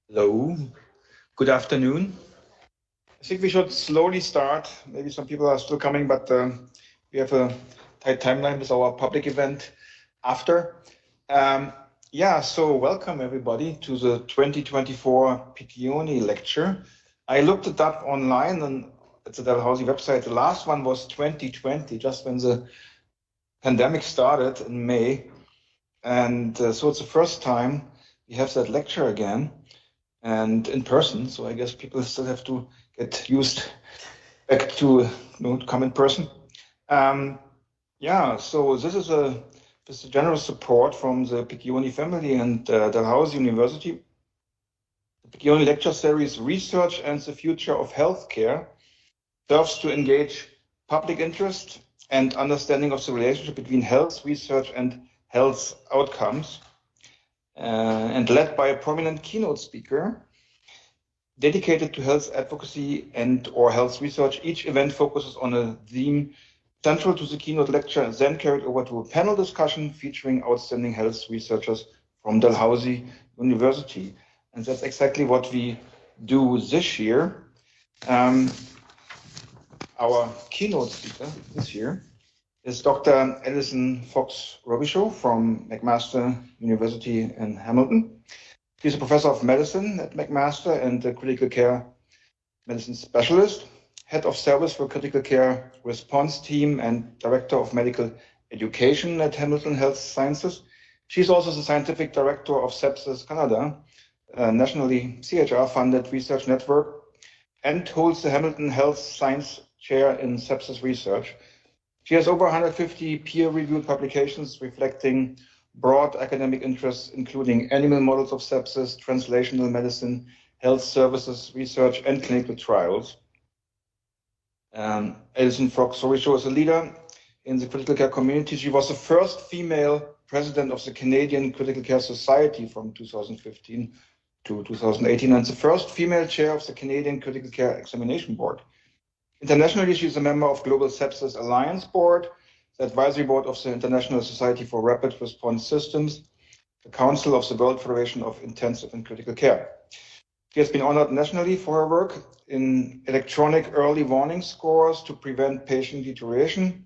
Hello, good afternoon. I think we should slowly start. Maybe some people are still coming, but we have a tight timeline with our public event after. Um, so welcome everybody to the 2024 Picchione lecture. I looked it up online and at the Dalhousie website. The last one was 2020, just when the pandemic started in May. And so it's the first time we have that lecture again and in person. So I guess people still have to get used back to come in person. So this is with the generous support from the Picchione family and Dalhousie University. The Picchione lecture series, Research and the Future of Healthcare, serves to engage public interest and understanding of the relationship between health research and health outcomes. And led by a prominent keynote speaker dedicated to health advocacy and or health research. Each event focuses on a theme central to the keynote lecture and then carried over to a panel discussion featuring outstanding health researchers from Dalhousie University. And that's exactly what we do this year. Our keynote speaker this year is Dr. Alison Fox-Robichaud from McMaster University in Hamilton. She's a professor of medicine at McMaster and a critical care medicine specialist, head of service for critical care response team and director of medical education at Hamilton Health Sciences. She's also the scientific director of Sepsis Canada, a nationally CHR-funded research network, and holds the Hamilton Health Science Chair in Sepsis Research. She has over 150 peer-reviewed publications reflecting broad academic interests, including animal models of sepsis, translational medicine, health services research, and clinical trials. Alison Fox-Robichaud is a leader in the critical care community. She was the first female president of the Canadian Critical Care Society from 2015 to 2018, and the first female chair of the Canadian Critical Care Examination Board. Internationally, she is a member of Global Sepsis Alliance Board, the advisory board of the International Society for Rapid Response Systems, the Council of the World Federation of Intensive and Critical Care. She has been honored nationally for her work in electronic early warning scores to prevent patient deterioration.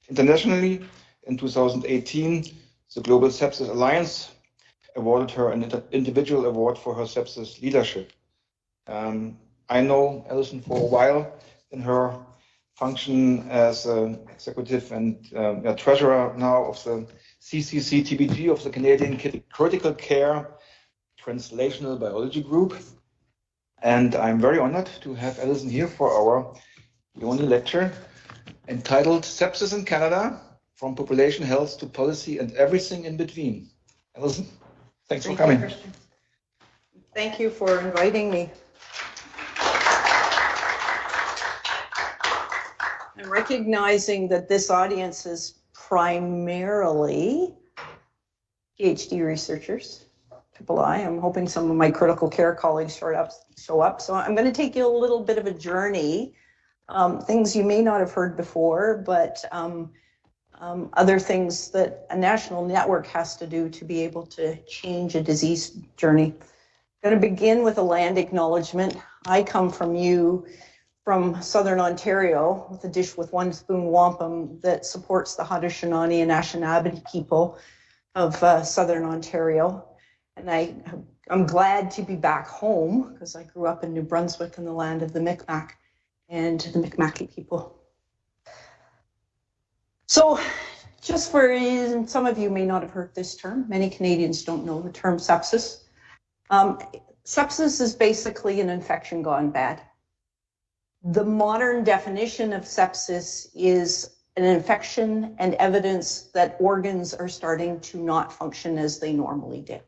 Internationally, in 2018, the Global Sepsis Alliance awarded her an individual award for her sepsis leadership. I know Alison for a while in her function as executive and treasurer now of the CCC-TBG of the Canadian Critical Care Translational Biology Group. And I'm very honored to have Alison here for our Picchione lecture entitled Sepsis in Canada, From Population Health to Policy and Everything in Between. Alison, thanks for coming. Christian. Thank you for inviting me. I'm recognizing that this audience is primarily PhD researchers, III. I'm hoping some of my critical care colleagues show up. So I'm going to take you a little bit of a journey, things you may not have heard before, but other things that a national network has to do to be able to change a disease journey. I'm going to begin with a land acknowledgement. I come from Southern Ontario with a dish with one spoon wampum that supports the Haudenosaunee and Anishinaabe people of Southern Ontario. And I'm glad to be back home because I grew up in New Brunswick in the land of the Micmac and the Mi'kmaqi people. So just for some of you may not have heard this term, many Canadians don't know the term sepsis. Sepsis is basically an infection gone bad. The modern definition of sepsis is an infection and evidence that organs are starting to not function as they normally did.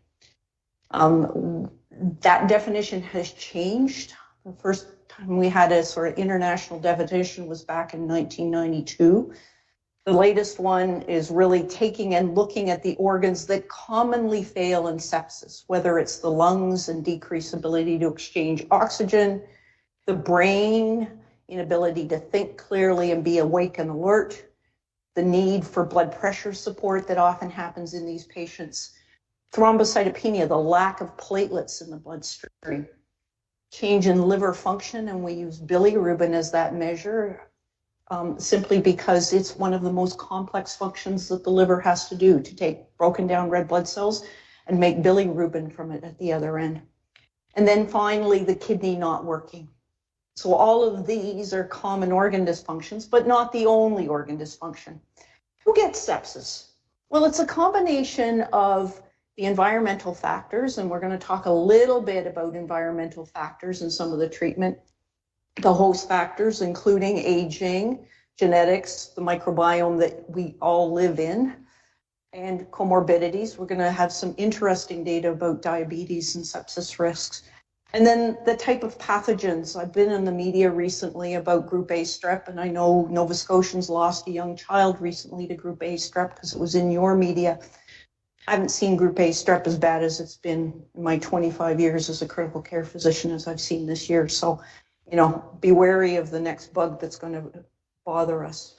That definition has changed. The first time we had a sort of international definition was back in 1992. The latest one is really taking and looking at the organs that commonly fail in sepsis, whether it's the lungs and decreased ability to exchange oxygen, the brain, inability to think clearly and be awake and alert, the need for blood pressure support that often happens in these patients, thrombocytopenia, the lack of platelets in the bloodstream, change in liver function, and we use bilirubin as that measure, simply because it's one of the most complex functions that the liver has to do, to take broken down red blood cells and make bilirubin from it at the other end. And then finally, the kidney not working. So all of these are common organ dysfunctions, but not the only organ dysfunction. Who gets sepsis? Well, it's a combination of the environmental factors, and we're going to talk a little bit about environmental factors and some of the treatment, the host factors, including aging, genetics, the microbiome that we all live in, and comorbidities. We're going to have some interesting data about diabetes and sepsis risks. And then the type of pathogens. I've been in the media recently about group A strep, and I know Nova Scotians lost a young child recently to group A strep because it was in your media. I haven't seen group A strep as bad as it's been in my 25 years as a critical care physician as I've seen this year. So, you know, be wary of the next bug that's going to bother us.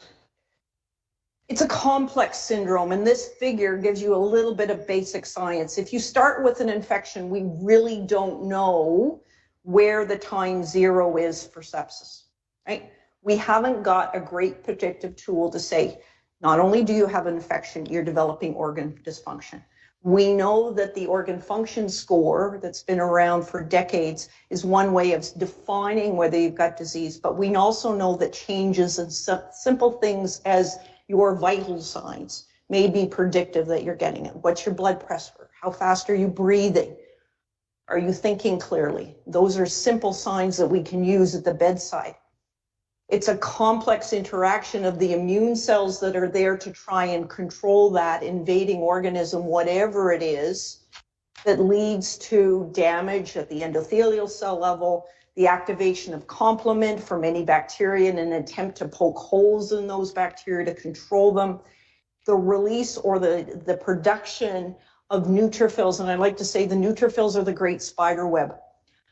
It's a complex syndrome, and this figure gives you a little bit of basic science. If you start with an infection, we really don't know where the time zero is for sepsis, right? We haven't got a great predictive tool to say, not only do you have an infection, you're developing organ dysfunction. We know that the organ function score that's been around for decades is one way of defining whether you've got disease, but we also know that changes in simple things as your vital signs may be predictive that you're getting it. What's your blood pressure? How fast are you breathing? Are you thinking clearly? Those are simple signs that we can use at the bedside. It's a complex interaction of the immune cells that are there to try and control that invading organism, whatever it is, that leads to damage at the endothelial cell level, the activation of complement for many bacteria in an attempt to poke holes in those bacteria to control them, the release or the production of neutrophils. And I like to say the neutrophils are the great spider web.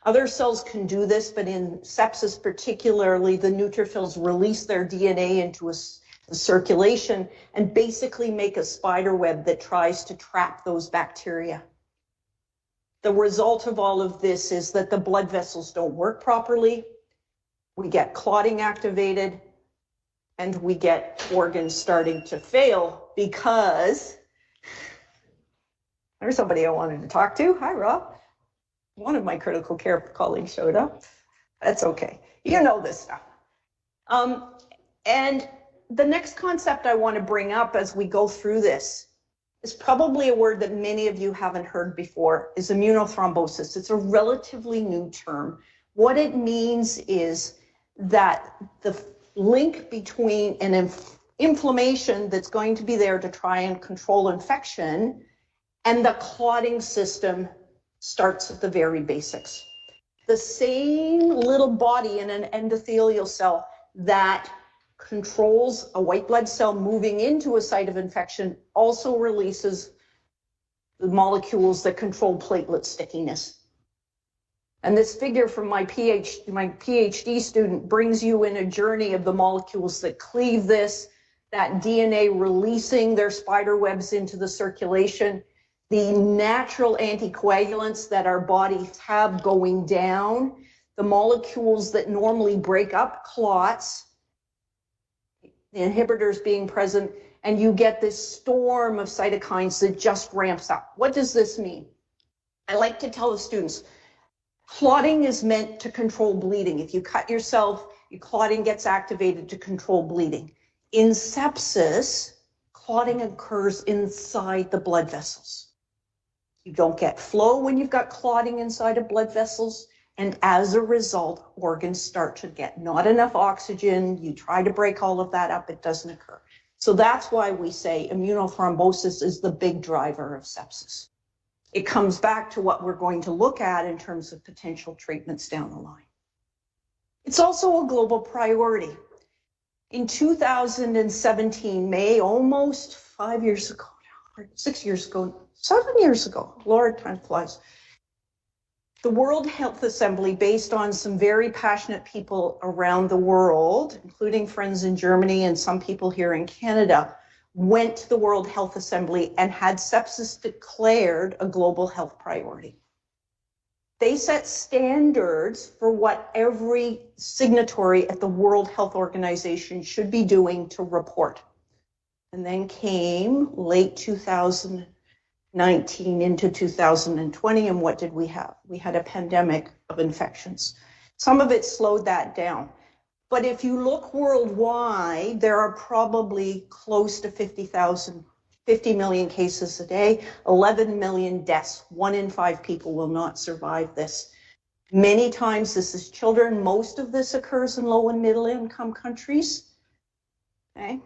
Other cells can do this, but in sepsis particularly, the neutrophils release their DNA into a circulation and basically make a spider web that tries to trap those bacteria. The result of all of this is that the blood vessels don't work properly, we get clotting activated, and we get organs starting to fail because there's somebody I wanted to talk to. Hi, Rob. One of my critical care colleagues showed up. That's okay. You know this stuff. And the next concept I want to bring up as we go through this is probably a word that many of you haven't heard before, is immunothrombosis. It's a relatively new term. What it means is that the link between an inflammation that's going to be there to try and control infection and the clotting system starts at the very basics. The same little body in an endothelial cell that controls a white blood cell moving into a site of infection also releases the molecules that control platelet stickiness. And this figure from my PhD student brings you in a journey of the molecules that cleave this, that DNA releasing their spider webs into the circulation, the natural anticoagulants that our bodies have going down, the molecules that normally break up clots, the inhibitors being present, and you get this storm of cytokines that just ramps up. What does this mean? I like to tell the students, clotting is meant to control bleeding. If you cut yourself, your clotting gets activated to control bleeding. In sepsis, clotting occurs inside the blood vessels. You don't get flow when you've got clotting inside of blood vessels. And as a result, organs start to get not enough oxygen. You try to break all of that up, it doesn't occur. So that's why we say immunothrombosis is the big driver of sepsis. It comes back to what we're going to look at in terms of potential treatments down the line. It's also a global priority. In 2017, May, almost 5 years ago, 6 years ago, 7 years ago, Lord, time flies. The World Health Assembly, based on some very passionate people around the world, including friends in Germany and some people here in Canada, went to the World Health Assembly and had sepsis declared a global health priority. They set standards for what every signatory at the World Health Organization should be doing to report. And then came late 2019 into 2020, and what did we have? We had a pandemic of infections. Some of it slowed that down. But if you look worldwide, there are probably close to 50 million cases a day, 11 million deaths. 1 in 5 people will not survive this. Many times this is children. Most of this occurs in low and middle income countries. Okay.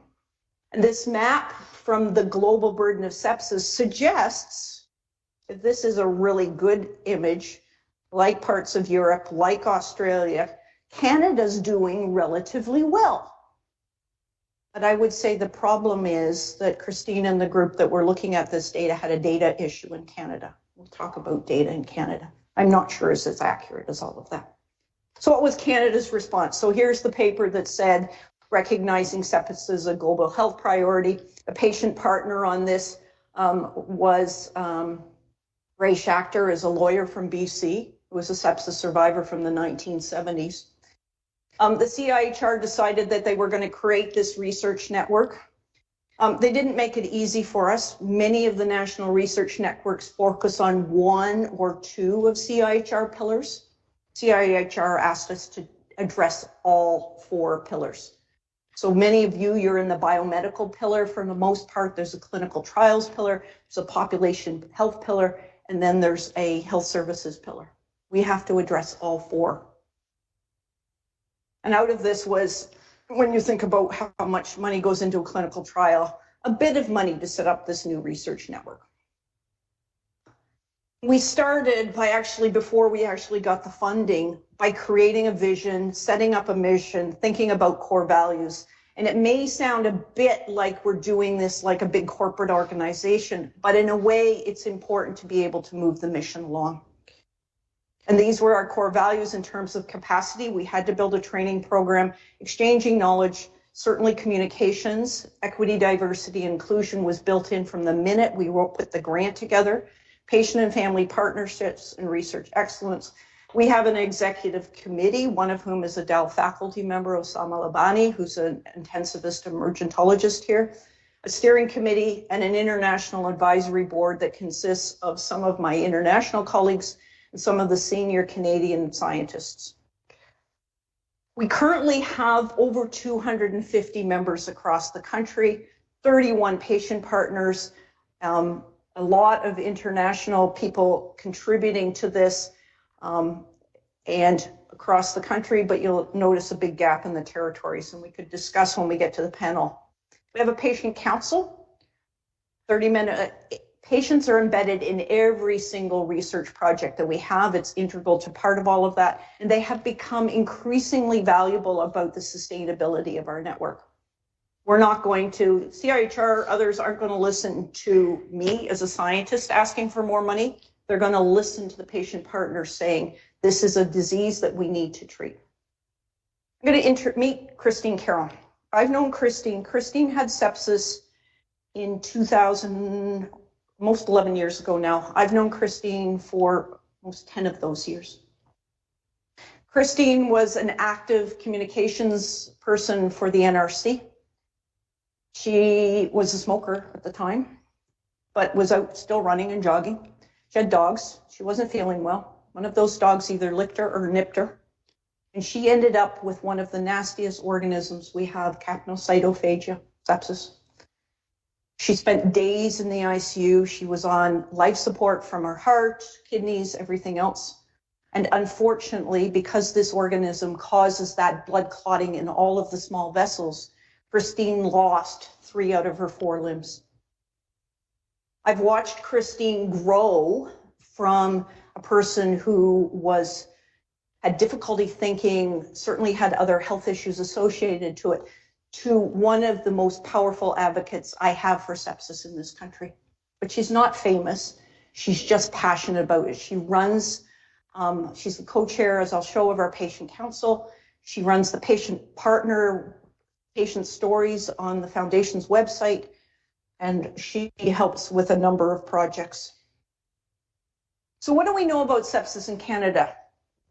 And this map from the global burden of sepsis suggests that this is a really good image, like parts of Europe, like Australia. Canada's doing relatively well. But I would say the problem is that Christine and the group that were looking at this data had a data issue in Canada. We'll talk about data in Canada. I'm not sure it's as accurate as all of that. So what was Canada's response? So here's the paper that said, recognizing sepsis as a global health priority. A patient partner on this was Ray Schachter, is a lawyer from BC, who was a sepsis survivor from the 1970s. The CIHR decided that they were going to create this research network. They didn't make it easy for us. Many of the national research networks focus on 1 or 2 of CIHR pillars. CIHR asked us to address all 4 pillars. So many of you, you're in the biomedical pillar. For the most part, there's a clinical trials pillar, there's a population health pillar, and then there's a health services pillar. We have to address all 4. And out of this was, when you think about how much money goes into a clinical trial, a bit of money to set up this new research network. We started by before we actually got the funding, by creating a vision, setting up a mission, thinking about core values. And it may sound a bit like we're doing this like a big corporate organization, but in a way, it's important to be able to move the mission along. And these were our core values in terms of capacity. We had to build a training program, exchanging knowledge, certainly communications, equity, diversity, inclusion was built in from the minute we put the grant together, patient and family partnerships and research excellence. We have an executive committee, one of whom is a Dell faculty member, Osama Labani, who's an intensivist emergentologist here, a steering committee, and an international advisory board that consists of some of my international colleagues and some of the senior Canadian scientists. We currently have over 250 members across the country, 31 patient partners, a lot of international people contributing to this, and across the country, but you'll notice a big gap in the territories, and we could discuss when we get to the panel. We have a patient council, 30-minute. Patients are embedded in every single research project that we have. It's integral to part of all of that, and they have become increasingly valuable about the sustainability of our network. We're not going to, CIHR, others aren't going to listen to me as a scientist asking for more money. They're going to listen to the patient partners saying, this is a disease that we need to treat. I'm going to meet Christine Carroll. I've known Christine. Christine had sepsis in 2000, almost 11 years ago now. I've known Christine for almost 10 of those years. Christine was an active communications person for the NRC. She was a smoker at the time, but was out still running and jogging. She had dogs. She wasn't feeling well. One of those dogs either licked her or nipped her. And she ended up with one of the nastiest organisms we have, capnocytophagia, sepsis. She spent days in the ICU. She was on life support from her heart, kidneys, everything else. And unfortunately, because this organism causes that blood clotting in all of the small vessels, Christine lost 3 out of her 4 limbs. I've watched Christine grow from a person who had difficulty thinking, certainly had other health issues associated to it, to one of the most powerful advocates I have for sepsis in this country. But she's not famous. She's just passionate about it. She runs, she's the co-chair, as I'll show, of our patient council. She runs the patient stories on the foundation's website. and she helps with a number of projects. So what do we know about sepsis in Canada?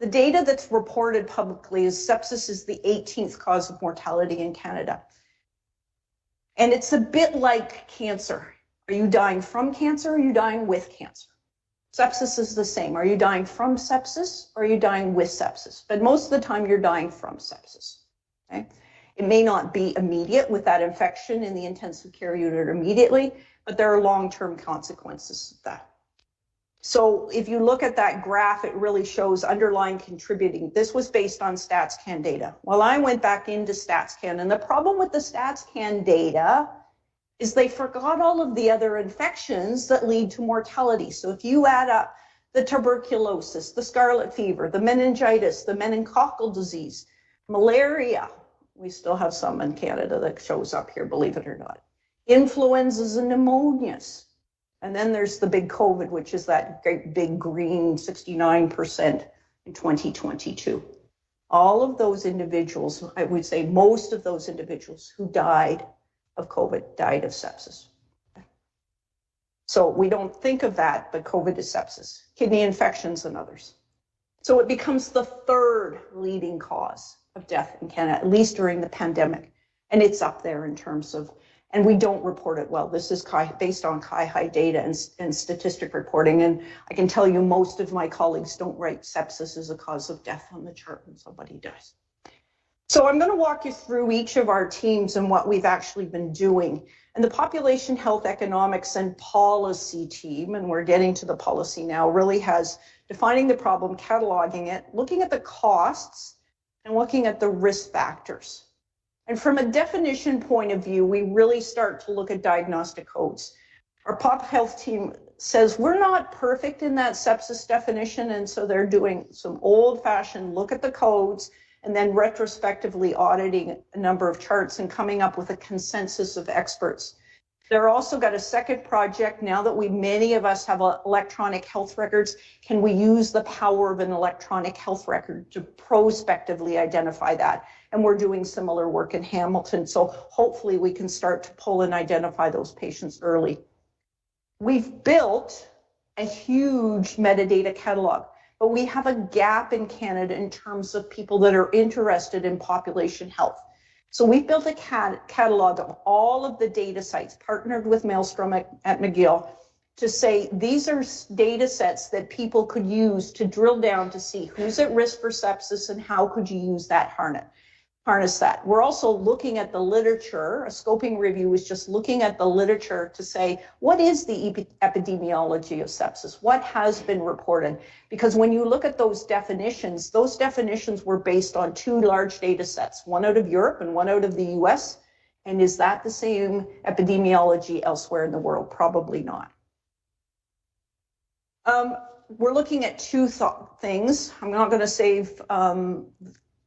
The data that's reported publicly is sepsis is the 18th cause of mortality in Canada. And it's a bit like cancer. Are you dying from cancer or are you dying with cancer? Sepsis is the same. Are you dying from sepsis or are you dying with sepsis? But most of the time you're dying from sepsis. Okay? It may not be immediate with that infection in the intensive care unit immediately, but there are long-term consequences of that. So if you look at that graph, it really shows underlying contributing. This was based on StatsCan data. Well, I went back into StatsCan, and the problem with the StatsCan data is they forgot all of the other infections that lead to mortality. So if you add up the tuberculosis, the scarlet fever, the meningitis, the meningococcal disease, malaria, we still have some in Canada that shows up here, believe it or not, influenzas and pneumonias. And then there's the big COVID, which is that great big green 69% in 2022. All of those individuals, I would say most of those individuals who died of COVID died of sepsis. So we don't think of that, but COVID is sepsis, kidney infections and others. So it becomes the third leading cause of death in Canada, at least during the pandemic. And it's up there in terms of, and we don't report it well. This is based on CIHI data and statistic reporting. And I can tell you most of my colleagues don't write sepsis as a cause of death on the chart when somebody dies. So I'm going to walk you through each of our teams and what we've actually been doing. And the Population Health Economics and Policy team, and we're getting to the policy now, really has defining the problem, cataloging it, looking at the costs, and looking at the risk factors. And from a definition point of view, we really start to look at diagnostic codes. Our pop health team says we're not perfect in that sepsis definition, and so they're doing some old-fashioned look at the codes and then retrospectively auditing a number of charts and coming up with a consensus of experts. They're also got a second project now that many of us have electronic health records. Can we use the power of an electronic health record to prospectively identify that? And we're doing similar work in Hamilton. So hopefully we can start to pull and identify those patients early. We've built a huge metadata catalog, but we have a gap in Canada in terms of people that are interested in population health. So we've built a catalog of all of the data sites, partnered with Maelstrom at McGill, to say these are data sets that people could use to drill down to see who's at risk for sepsis and how could you use that harness that. We're also looking at the literature. A scoping review is just looking at the literature to say, what is the epidemiology of sepsis? What has been reported? Because when you look at those definitions were based on two large data sets, one out of Europe and one out of the US. And is that the same epidemiology elsewhere in the world? Probably not. We're looking at two things. I'm not going to save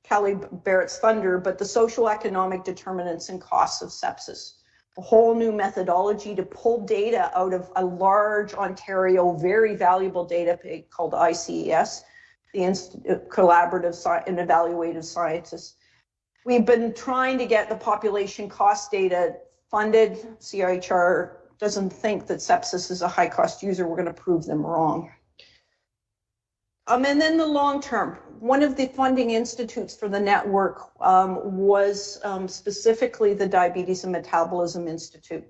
Callie Barrett's thunder, but the socioeconomic determinants and costs of sepsis. A whole new methodology to pull data out of a large Ontario, very valuable data called ICES, the Collaborative and Evaluative Scientists. We've been trying to get the population cost data funded. CIHR doesn't think that sepsis is a high cost user. We're going to prove them wrong. And then the long term, one of the funding institutes for the network was specifically the Diabetes and Metabolism Institute.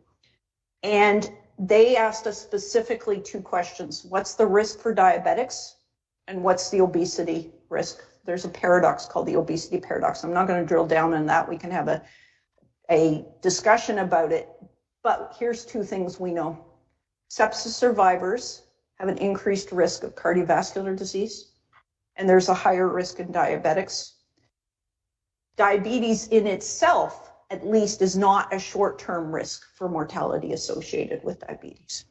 And they asked us specifically two questions. What's the risk for diabetics? And what's the obesity risk? There's a paradox called the obesity paradox. I'm not going to drill down on that. We can have a discussion about it. But here's two things we know. Sepsis survivors have an increased risk of cardiovascular disease, and there's a higher risk in diabetics. Diabetes in itself, at least, is not a short-term risk for mortality associated with diabetes.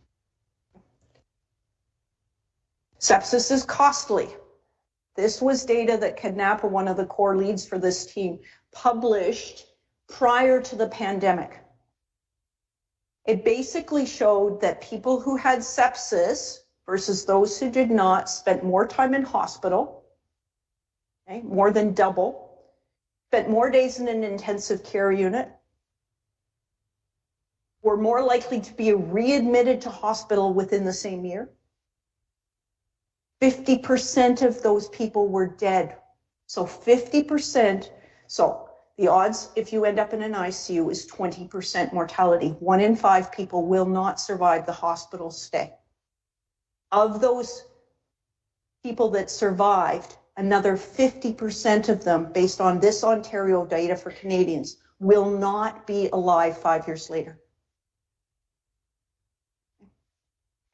Sepsis is costly. This was data that Kidnapper, one of the core leads for this team, published prior to the pandemic. It basically showed that people who had sepsis versus those who did not spent more time in hospital, okay, more than double, spent more days in an intensive care unit, were more likely to be readmitted to hospital within the same year. 50% of those people were dead. So 50%, so the odds if you end up in an ICU is 20% mortality. 1 in 5 people will not survive the hospital stay. Of those people that survived, another 50% of them, based on this Ontario data for Canadians, will not be alive 5 years later.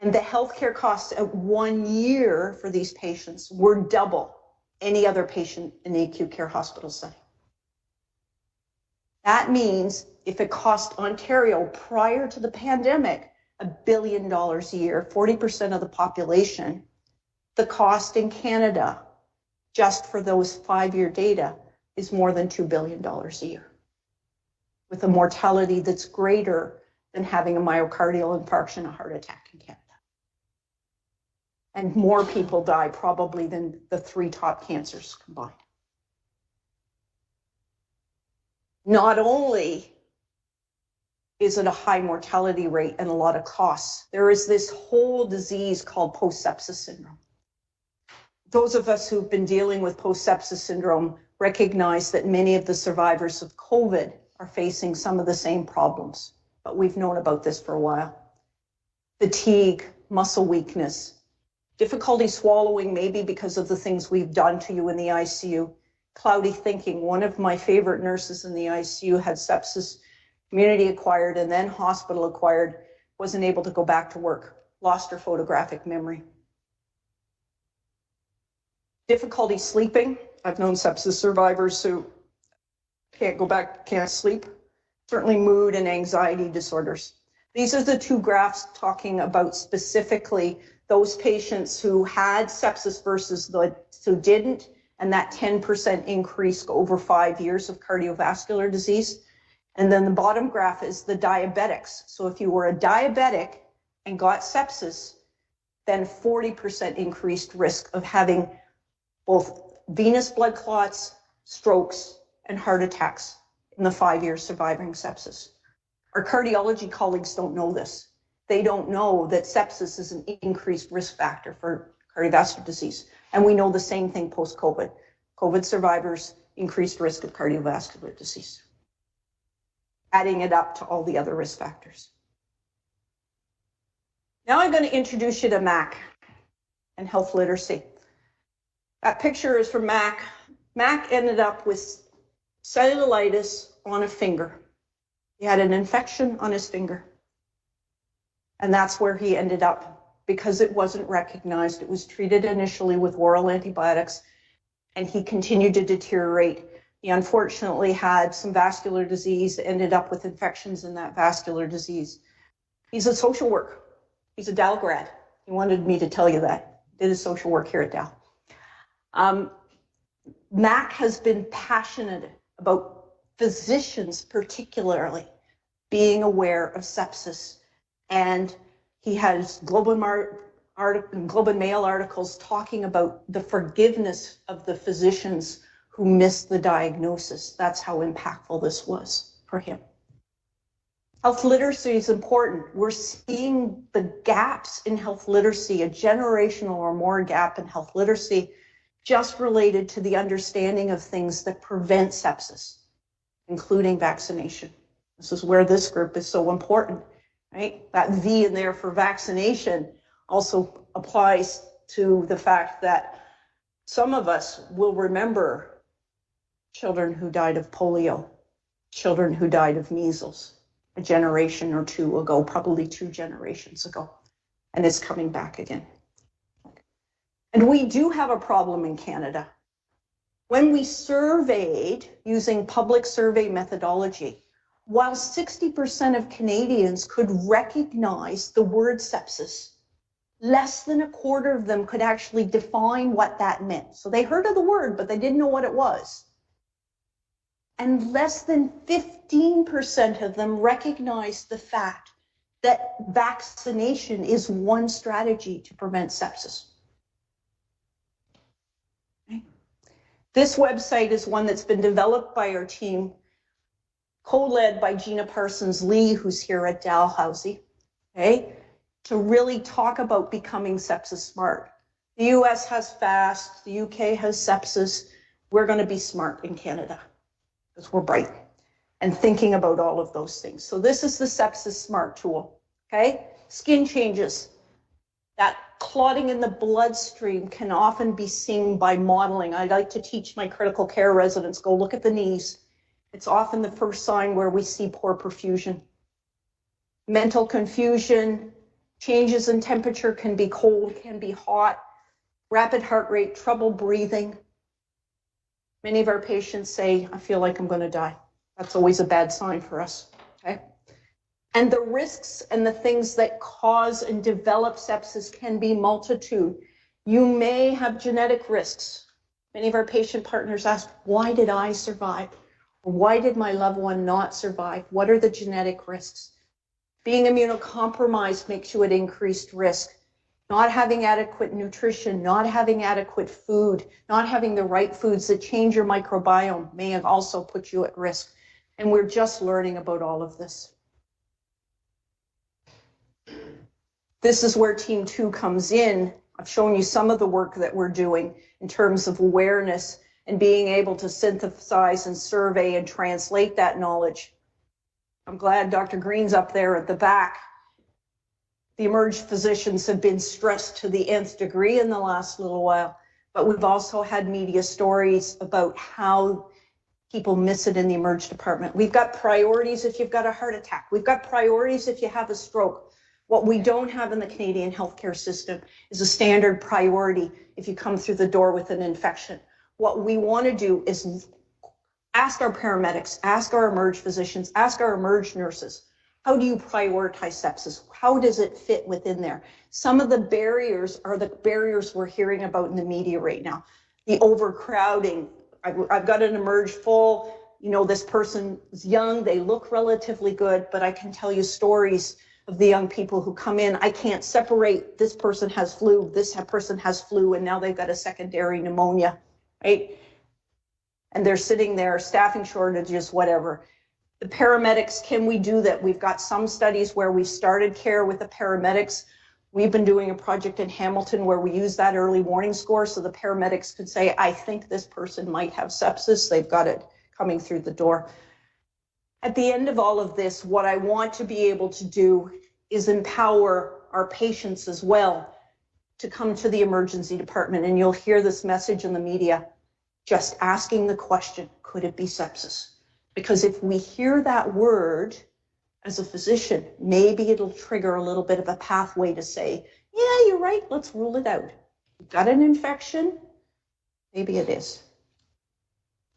And the healthcare costs at 1 year for these patients were double any other patient in the acute care hospital setting. That means if it cost Ontario prior to the pandemic $1 billion a year, 40% of the population, the cost in Canada just for those 5-year data is more than $2 billion a year, with a mortality that's greater than having a myocardial infarction and a heart attack in Canada. And more people die probably than the 3 top cancers combined. Not only is it a high mortality rate and a lot of costs, there is this whole disease called post-sepsis syndrome. Those of us who've been dealing with post-sepsis syndrome recognize that many of the survivors of COVID are facing some of the same problems, but we've known about this for a while. Fatigue, muscle weakness, difficulty swallowing, maybe because of the things we've done to you in the ICU, cloudy thinking. One of my favorite nurses in the ICU had sepsis, community acquired and then hospital acquired, wasn't able to go back to work, lost her photographic memory. Difficulty sleeping. I've known sepsis survivors who can't go back, can't sleep. Certainly mood and anxiety disorders. These are the 2 graphs talking about specifically those patients who had sepsis versus those who didn't, and that 10% increase over 5 years of cardiovascular disease. And then the bottom graph is the diabetics. So if you were a diabetic and got sepsis, then 40% increased risk of having both venous blood clots, strokes, and heart attacks in the 5 years surviving sepsis. Our cardiology colleagues don't know this. They don't know that sepsis is an increased risk factor for cardiovascular disease. And we know the same thing post-COVID. COVID survivors, increased risk of cardiovascular disease. Adding it up to all the other risk factors. Now I'm going to introduce you to Mac and health literacy. That picture is from Mac. Mac ended up with cellulitis on a finger. He had an infection on his finger. And that's where he ended up because it wasn't recognized. It was treated initially with oral antibiotics, and he continued to deteriorate. He unfortunately had some vascular disease, ended up with infections in that vascular disease. He's a social worker. He's a Dal grad. He wanted me to tell you that. Did his social work here at Dal. Mac has been passionate about physicians particularly being aware of sepsis. And he has Globe and Mail articles talking about the forgiveness of the physicians who missed the diagnosis. That's how impactful this was for him. Health literacy is important. We're seeing the gaps in health literacy, a generational or more gap in health literacy, just related to the understanding of things that prevent sepsis, including vaccination. This is where this group is so important. Right? That V in there for vaccination also applies to the fact that some of us will remember children who died of polio, children who died of measles a generation or 2 ago, probably 2 generations ago, and it's coming back again. And we do have a problem in Canada. When we surveyed using public survey methodology, while 60% of Canadians could recognize the word sepsis, less than a quarter of them could actually define what that meant. So they heard of the word, but they didn't know what it was. And less than 15% of them recognized the fact that vaccination is one strategy to prevent sepsis. Okay. This website is one that's been developed by our team, co-led by Gina Parsons-Lee, who's here at Dalhousie, okay, to really talk about becoming sepsis smart. The US has FAST, the UK has sepsis. We're going to be smart in Canada because we're bright and thinking about all of those things. So this is the sepsis smart tool, okay? Skin changes. That clotting in the bloodstream can often be seen by modeling. I like to teach my critical care residents, go look at the knees. It's often the first sign where we see poor perfusion. Mental confusion, changes in temperature, can be cold, can be hot, rapid heart rate, trouble breathing. Many of our patients say, I feel like I'm going to die. That's always a bad sign for us, okay? And the risks and the things that cause and develop sepsis can be multitude. You may have genetic risks. Many of our patient partners ask, why did I survive? Or why did my loved one not survive? What are the genetic risks? Being immunocompromised makes you at increased risk. Not having adequate nutrition, not having adequate food, not having the right foods that change your microbiome may have also put you at risk. And we're just learning about all of this. This is where Team 2 comes in. I've shown you some of the work that we're doing in terms of awareness and being able to synthesize and survey and translate that knowledge. I'm glad Dr. Green's up there at the back. The emerged physicians have been stressed to the nth degree in the last little while, but we've also had media stories about how people miss it in the emerge department. We've got priorities if you've got a heart attack. We've got priorities if you have a stroke. What we don't have in the Canadian healthcare system is a standard priority if you come through the door with an infection. What we want to do is ask our paramedics, ask our emerge physicians, ask our emerge nurses, how do you prioritize sepsis? How does it fit within there? Some of the barriers are the barriers we're hearing about in the media right now. The overcrowding. I've got an emerge full, you know, this person is young, they look relatively good, but I can tell you stories of the young people who come in. I can't separate, this person has flu, this person has flu, and now they've got a secondary pneumonia, right? And they're sitting there, staffing shortages, whatever. The paramedics, can we do that? We've got some studies where we started care with the paramedics. We've been doing a project in Hamilton where we use that early warning score so the paramedics could say, I think this person might have sepsis. They've got it coming through the door. At the end of all of this, what I want to be able to do is empower our patients as well to come to the emergency department. And you'll hear this message in the media, just asking the question, could it be sepsis? Because if we hear that word as a physician, maybe it'll trigger a little bit of a pathway to say, yeah, you're right, let's rule it out. You've got an infection, maybe it is.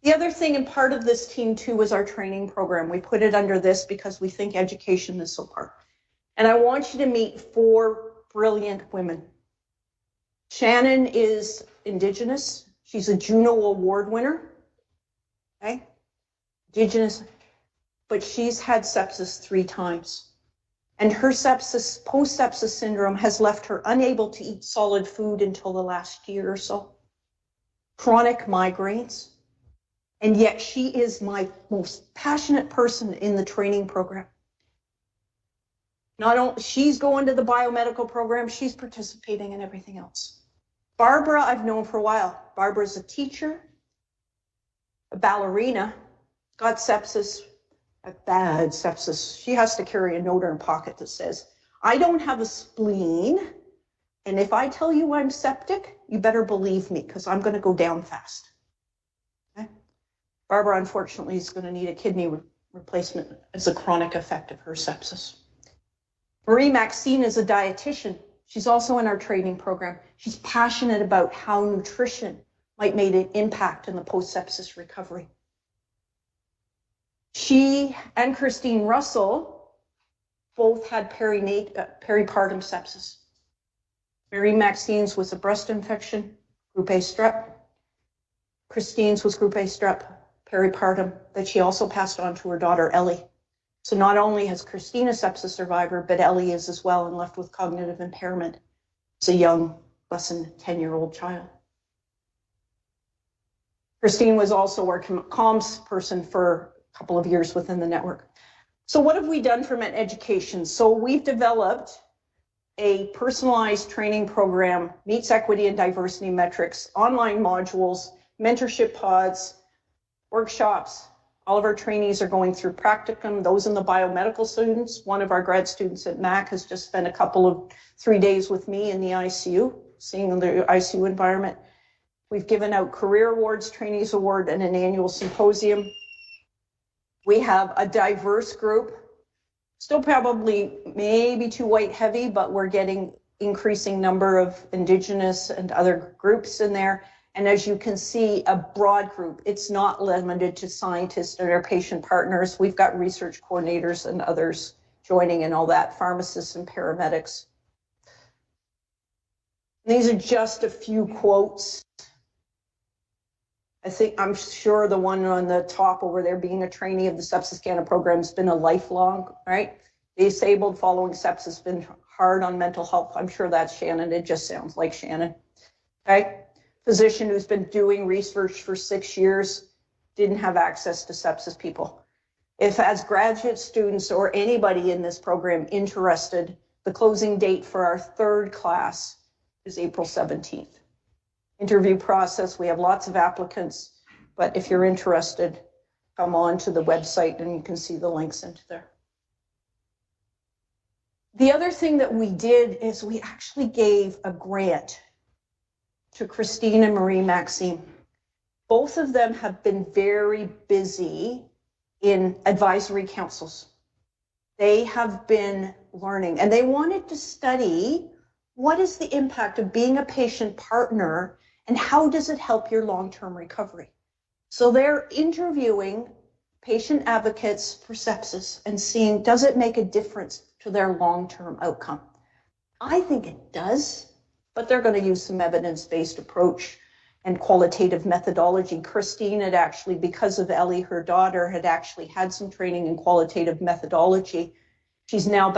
The other thing, and part of this Team 2 is our training program. We put it under this because we think education is so part. And I want you to meet 4 brilliant women. Shannon is Indigenous. She's a Juno Award winner, okay? Indigenous, but she's had sepsis 3 times. And her sepsis, post-sepsis syndrome has left her unable to eat solid food until the last year or so. Chronic migraines. And yet she is my most passionate person in the training program. Not only, she's going to the biomedical program, she's participating in everything else. Barbara, I've known for a while. Barbara's a teacher, a ballerina, got sepsis, a bad sepsis. She has to carry a note in her pocket that says, I don't have a spleen, and if I tell you I'm septic, you better believe me, because I'm going to go down fast. Okay? Barbara, unfortunately, is going to need a kidney replacement as a chronic effect of her sepsis. Marie Maxine is a dietitian. She's also in our training program. She's passionate about how nutrition might make an impact in the post-sepsis recovery. She and Christine Russell both had peripartum sepsis. Marie Maxine's was a breast infection, group A strep. Christine's was group A strep, peripartum, that she also passed on to her daughter, Ellie. So not only has Christine a sepsis survivor, but Ellie is as well and left with cognitive impairment. It's a young, less than 10-year-old child. Christine was also our comms person for couple of years within the network. So what have we done from an education? So we've developed a personalized training program, meets equity and diversity metrics, online modules, mentorship pods, workshops. All of our trainees are going through practicum. Those in the biomedical students, one of our grad students at MAC has just spent 3 days with me in the ICU, seeing the ICU environment. We've given out career awards, trainees award, and an annual symposium. We have a diverse group, still probably maybe too white heavy, but we're getting increasing number of Indigenous and other groups in there. And as you can see, a broad group. It's not limited to scientists and their patient partners. We've got research coordinators and others joining and all that, pharmacists and paramedics. These are just a few quotes. I'm sure the one on the top over there, being a trainee of the sepsis Canada program, has been a lifelong, right? Disabled following sepsis, been hard on mental health. I'm sure that's Shannon. It just sounds like Shannon, okay? Physician who's been doing research for 6 years, didn't have access to sepsis people. If as graduate students or anybody in this program interested, the closing date for our 3rd class is April 17th. Interview process, we have lots of applicants, but if you're interested, come on to the website and you can see the links into there. The other thing that we did is we actually gave a grant to Christine and Marie Maxime. Both of them have been very busy in advisory councils. They have been learning and they wanted to study what is the impact of being a patient partner and how does it help your long-term recovery? So they're interviewing patient advocates for sepsis and seeing, does it make a difference to their long-term outcome? I think it does, but they're going to use some evidence-based approach and qualitative methodology. Christine had actually, because of Ellie, her daughter, had actually had some training in qualitative methodology. She's now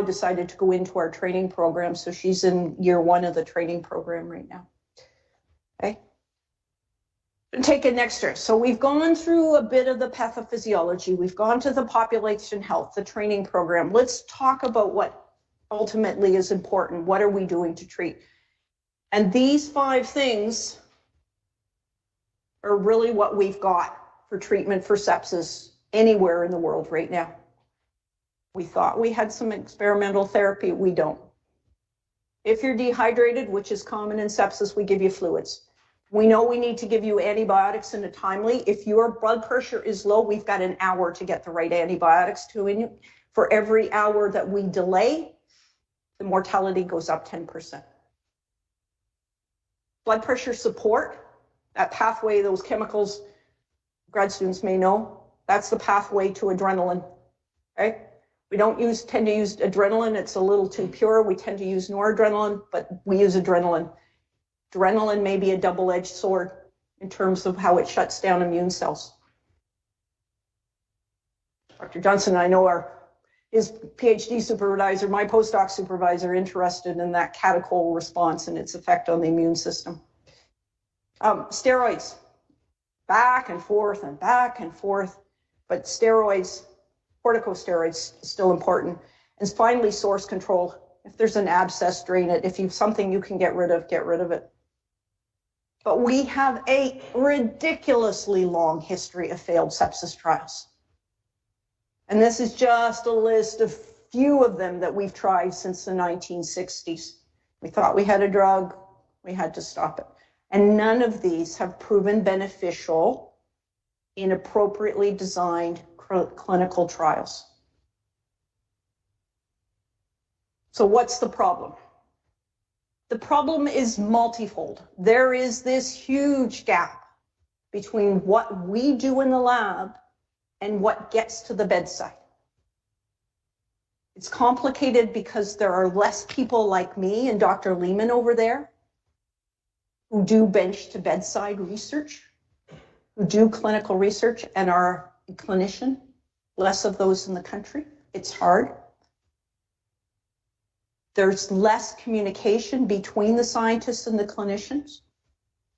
decided to go into our training program. So she's in year 1 of the training program right now. Okay. Take it next year. So we've gone through a bit of the pathophysiology. We've gone to the population health, the training program. Let's talk about what ultimately is important. What are we doing to treat? And these 5 things are really what we've got for treatment for sepsis anywhere in the world right now. We thought we had some experimental therapy. We don't. If you're dehydrated, which is common in sepsis, we give you fluids. We know we need to give you antibiotics in a timely. If your blood pressure is low, we've got an hour to get the right antibiotics to you. For every hour that we delay, the mortality goes up 10%. Blood pressure support, that pathway, those chemicals, grad students may know, that's the pathway to adrenaline, okay? We don't tend to use adrenaline. It's a little too pure. We tend to use noradrenaline, but we use adrenaline. Adrenaline may be a double-edged sword in terms of how it shuts down immune cells. Dr. Johnson and I know his PhD supervisor, my postdoc supervisor, interested in that catechol response and its effect on the immune system. Steroids, back and forth, but steroids, corticosteroids, still important. And finally, source control. If there's an abscess, drain it. If you've something you can get rid of it. But we have a ridiculously long history of failed sepsis trials. And this is just a list of few of them that we've tried since the 1960s. We thought we had a drug, we had to stop it. And none of these have proven beneficial in appropriately designed clinical trials. So what's the problem? The problem is multifold. There is this huge gap between what we do in the lab and what gets to the bedside. It's complicated because there are less people like me and Dr. Lehman over there who do bench to bedside research, who do clinical research and are a clinician, less of those in the country. It's hard. There's less communication between the scientists and the clinicians.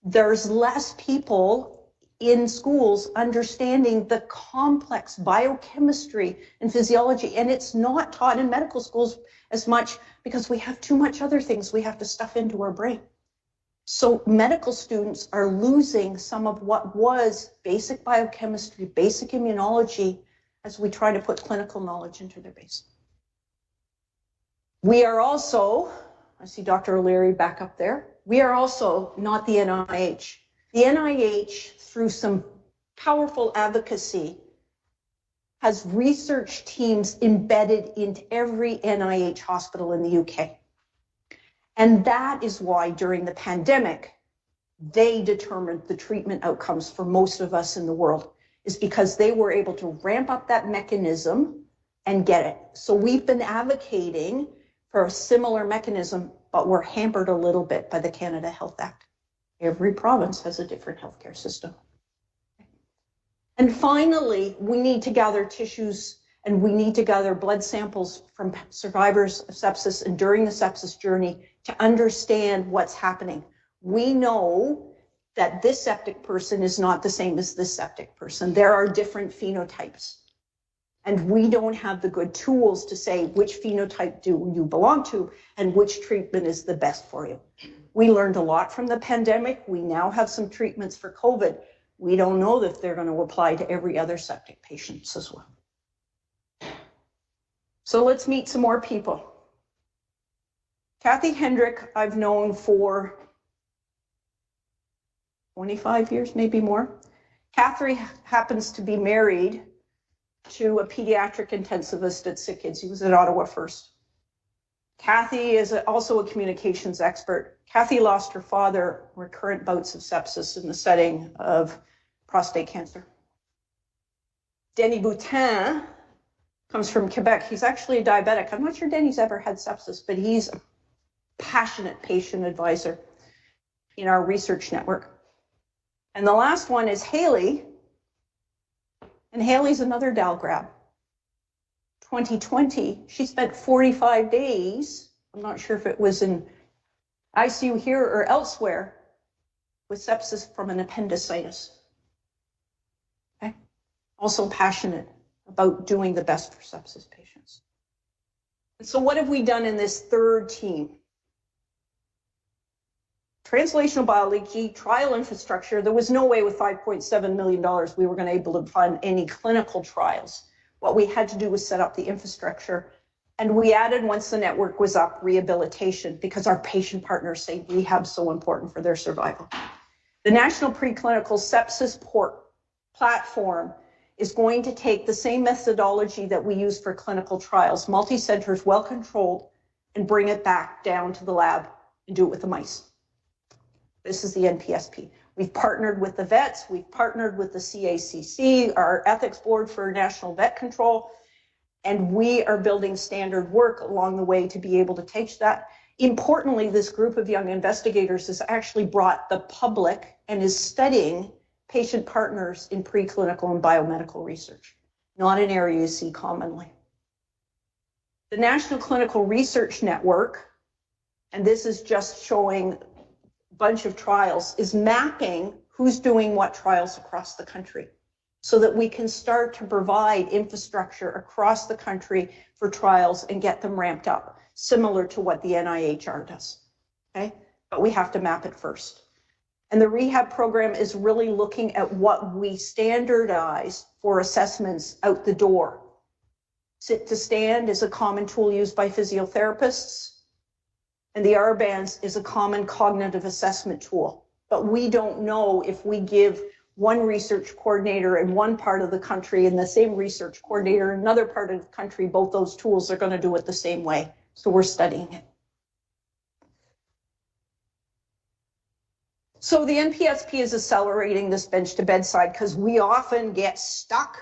There's less people in schools understanding the complex biochemistry and physiology, and it's not taught in medical schools as much because we have too much other things we have to stuff into our brain. So medical students are losing some of what was basic biochemistry, basic immunology, as we try to put clinical knowledge into their base. We are also, I see Dr. O'Leary back up there, we are also not the NIH. The NIH, through some powerful advocacy, has research teams embedded into every NIH hospital in the UK. And that is why during the pandemic, they determined the treatment outcomes for most of us in the world, is because they were able to ramp up that mechanism and get it. So we've been advocating for a similar mechanism, but we're hampered a little bit by the Canada Health Act. Every province has a different healthcare system. And finally, we need to gather tissues and we need to gather blood samples from survivors of sepsis and during the sepsis journey to understand what's happening. We know that this septic person is not the same as this septic person. There are different phenotypes. And we don't have the good tools to say which phenotype do you belong to and which treatment is the best for you. We learned a lot from the pandemic. We now have some treatments for COVID. We don't know if they're going to apply to every other septic patient as well. So let's meet some more people. Kathy Hendrick, I've known for 25 years, maybe more. Kathy happens to be married to a pediatric intensivist at Sick Kids. He was at Ottawa First. Kathy is also a communications expert. Kathy lost her father recurrent bouts of sepsis in the setting of prostate cancer. Denny Boutin comes from Quebec. He's actually a diabetic. I'm not sure Denny's ever had sepsis, but he's a passionate patient advisor in our research network. And the last one is Haley. And Haley's another Dal grab. 2020, she spent 45 days, I'm not sure if it was in ICU here or elsewhere, with sepsis from an appendicitis. Okay? Also passionate about doing the best for sepsis patients. And so what have we done in this third team? Translational biology, trial infrastructure. There was no way with $5.7 million we were going to be able to fund any clinical trials. What we had to do was set up the infrastructure. And we added, once the network was up, rehabilitation, because our patient partners say rehab's so important for their survival. The National Preclinical Sepsis Port platform is going to take the same methodology that we use for clinical trials, multi-centers, well-controlled, and bring it back down to the lab and do it with the mice. This is the NPSP. We've partnered with the vets, we've partnered with the CACC, our ethics board for national vet control, and we are building standard work along the way to be able to teach that. Importantly, this group of young investigators has actually brought the public and is studying patient partners in preclinical and biomedical research, not an area you see commonly. The National Clinical Research Network, and this is just showing bunch of trials, is mapping who's doing what trials across the country so that we can start to provide infrastructure across the country for trials and get them ramped up, similar to what the NIHR does, okay? But we have to map it first. And the rehab program is really looking at what we standardize for assessments out the door. Sit to stand is a common tool used by physiotherapists. And the R-bands is a common cognitive assessment tool. But we don't know if we give one research coordinator in one part of the country and the same research coordinator in another part of the country, both those tools are going to do it the same way. So we're studying it. So the NPSP is accelerating this bench to bedside because we often get stuck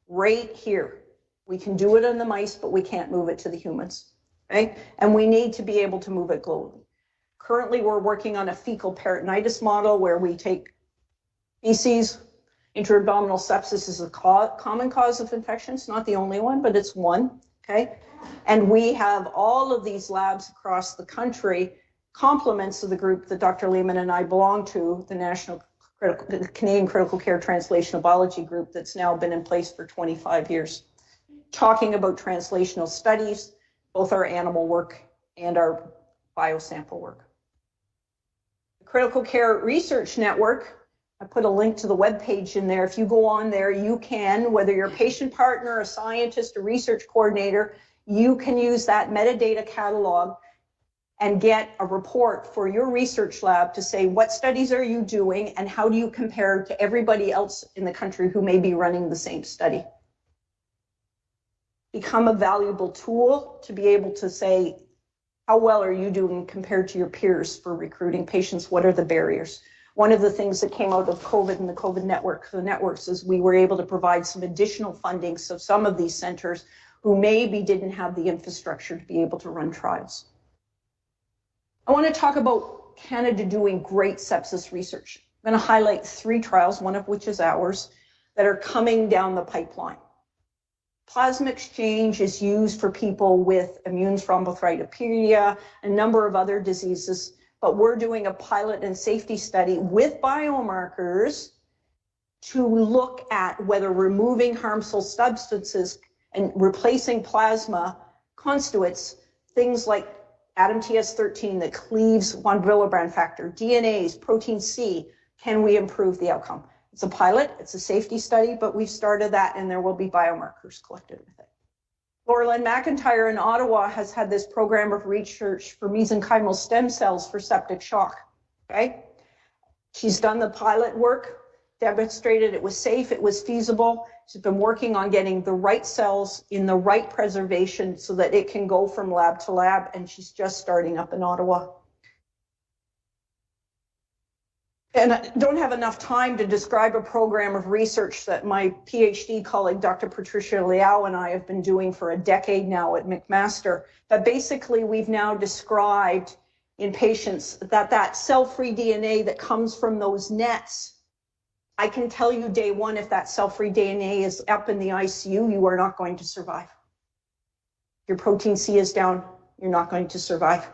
right here. We can do it on the mice, but we can't move it to the humans. Right? And we need to be able to move it globally. Currently, we're working on a fecal peritonitis model where we take feces. Intra-abdominal sepsis is a common cause of infection. It's not the only one, but it's one, okay? And we have all of these labs across the country, complements of the group that Dr. Lehman and I belong to, the National the Canadian Critical Care Translational Biology group that's now been in place for 25 years, talking about translational studies, both our animal work and our biosample work. The Critical Care Research Network, I put a link to the webpage in there. If you go on there, you can, whether you're a patient partner, a scientist, a research coordinator, you can use that metadata catalog and get a report for your research lab to say what studies are you doing and how do you compare to everybody else in the country who may be running the same study. Become a valuable tool to be able to say, how well are you doing compared to your peers for recruiting patients? What are the barriers? One of the things that came out of COVID and the COVID network, the networks, is we were able to provide some additional funding. So some of these centers who maybe didn't have the infrastructure to be able to run trials. I want to talk about Canada doing great sepsis research. I'm going to highlight 3 trials, one of which is ours, that are coming down the pipeline. Plasma exchange is used for people with immune thrombocytopenia, a number of other diseases, but we're doing a pilot and safety study with biomarkers to look at whether removing harmful substances and replacing plasma constituents, things like ADAMTS13 that cleaves von Willebrand factor, DNAs, protein C, can we improve the outcome? It's a pilot, it's a safety study, but we've started that and there will be biomarkers collected with it. Laura McIntyre in Ottawa has had this program of research for mesenchymal stem cells for septic shock, okay? She's done the pilot work, demonstrated it was safe, it was feasible. She's been working on getting the right cells in the right preservation so that it can go from lab to lab, and she's just starting up in Ottawa. And I don't have enough time to describe a program of research that my PhD colleague, Dr. Patricia Liao, and I have been doing for a decade now at McMaster. But basically, we've now described in patients that cell-free DNA that comes from those nets, I can tell you day one, if that cell-free DNA is up in the ICU, you are not going to survive. Your protein C is down, you're not going to survive.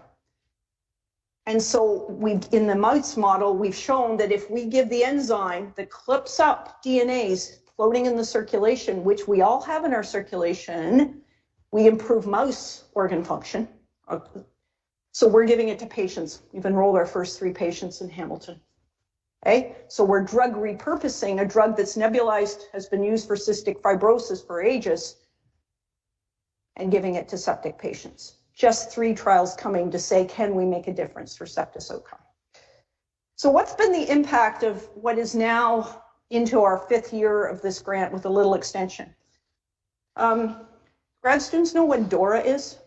And so in the mouse model, we've shown that if we give the enzyme that clips up DNAs floating in the circulation, which we all have in our circulation, we improve mouse organ function. So we're giving it to patients. We've enrolled our first 3 patients in Hamilton. Okay, so we're drug repurposing a drug that's nebulized, has been used for cystic fibrosis for ages, and giving it to septic patients. Just 3 trials coming to say, can we make a difference for sepsis outcome? So what's been the impact of what is now into our 5th year of this grant with a little extension? Grad students know what DORA is?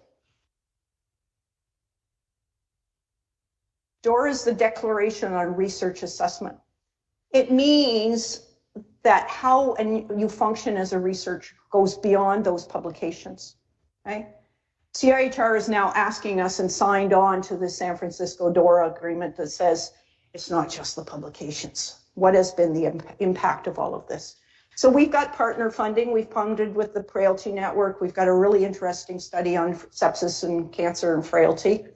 DORA is the Declaration on Research Assessment. It means that how you function as a researcher goes beyond those publications, right? CIHR is now asking us and signed on to the San Francisco DORA agreement that says it's not just the publications. What has been the impact of all of this? So we've got partner funding. We've funded with the Frailty Network. We've got a really interesting study on sepsis and cancer and frailty.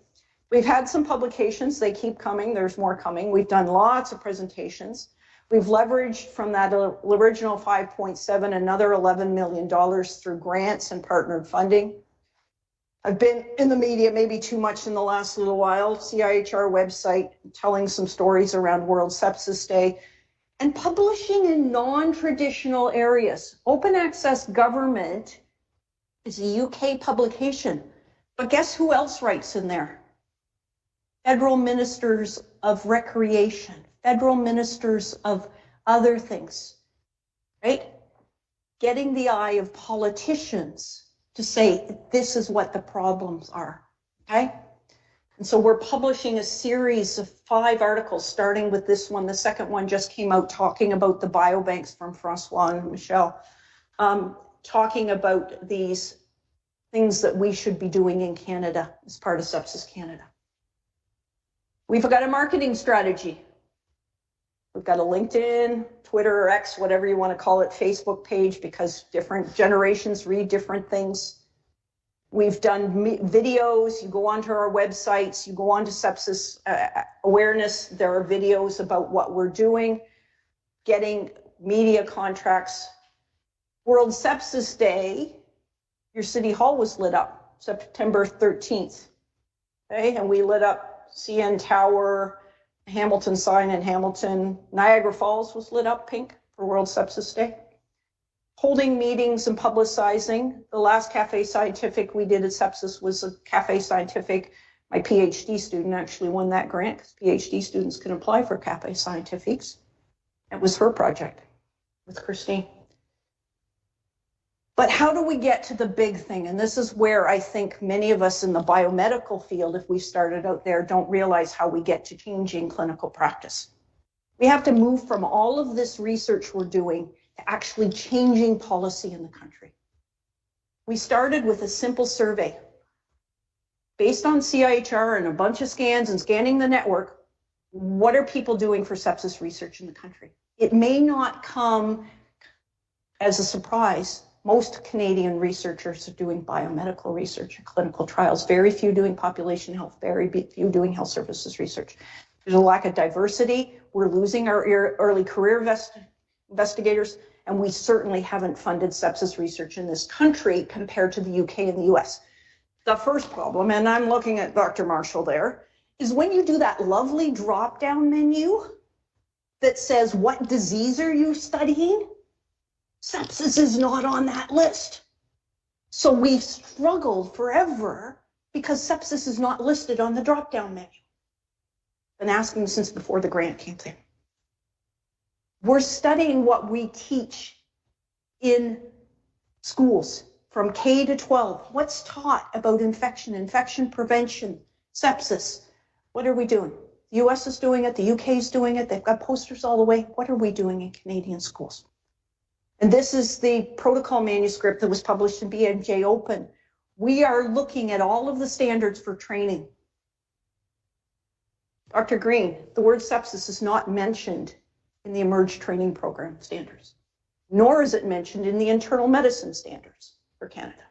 We've had some publications. They keep coming. There's more coming. We've done lots of presentations. We've leveraged from that original 5.7 another $11 million through grants and partnered funding. I've been in the media maybe too much in the last little while, CIHR website, telling some stories around World Sepsis Day, and publishing in non-traditional areas. Open Access Government is a UK publication, but guess who else writes in there? Federal ministers of recreation, federal ministers of other things, right? Getting the eye of politicians to say, this is what the problems are, okay? And so we're publishing a series of 5 articles, starting with this one. The second one just came out talking about the biobanks from Francois and Michelle, talking about these things that we should be doing in Canada as part of Sepsis Canada. We've got a marketing strategy. We've got a LinkedIn, Twitter, or X, whatever you want to call it, Facebook page, because different generations read different things. We've done videos. You go onto our websites, you go onto sepsis awareness. There are videos about what we're doing. getting media contracts. World Sepsis Day, your city hall was lit up September 13th. Okay, and we lit up CN Tower, Hamilton sign in Hamilton. Niagara Falls was lit up pink for World Sepsis Day. Holding meetings and publicizing. The last Cafe Scientific we did at Sepsis was a Cafe Scientific. My PhD student actually won that grant because PhD students can apply for Cafe Scientifics. It was her project with Christine. But how do we get to the big thing? And this is where I think many of us in the biomedical field, if we started out there, don't realize how we get to changing clinical practice. We have to move from all of this research we're doing to actually changing policy in the country. We started with a simple survey. Based on CIHR and a bunch of scans and scanning the network, what are people doing for sepsis research in the country? It may not come as a surprise. Most Canadian researchers are doing biomedical research and clinical trials, very few doing population health, very few doing health services research. There's a lack of diversity. We're losing our early career investigators, and we certainly haven't funded sepsis research in this country compared to the UK and the US. The first problem, and I'm looking at Dr. Marshall there, is when you do that lovely drop-down menu that says, what disease are you studying? Sepsis is not on that list. So we've struggled forever because sepsis is not listed on the drop-down menu. Been asking since before the grant came through. We're studying what we teach in schools from K to 12. What's taught about infection prevention, sepsis? What are we doing? The US is doing it, the UK is doing it, they've got posters all the way. What are we doing in Canadian schools? And this is the protocol manuscript that was published in BMJ Open. We are looking at all of the standards for training. Dr. Green, the word sepsis is not mentioned in the eMERGE training program standards, nor is it mentioned in the internal medicine standards for Canada.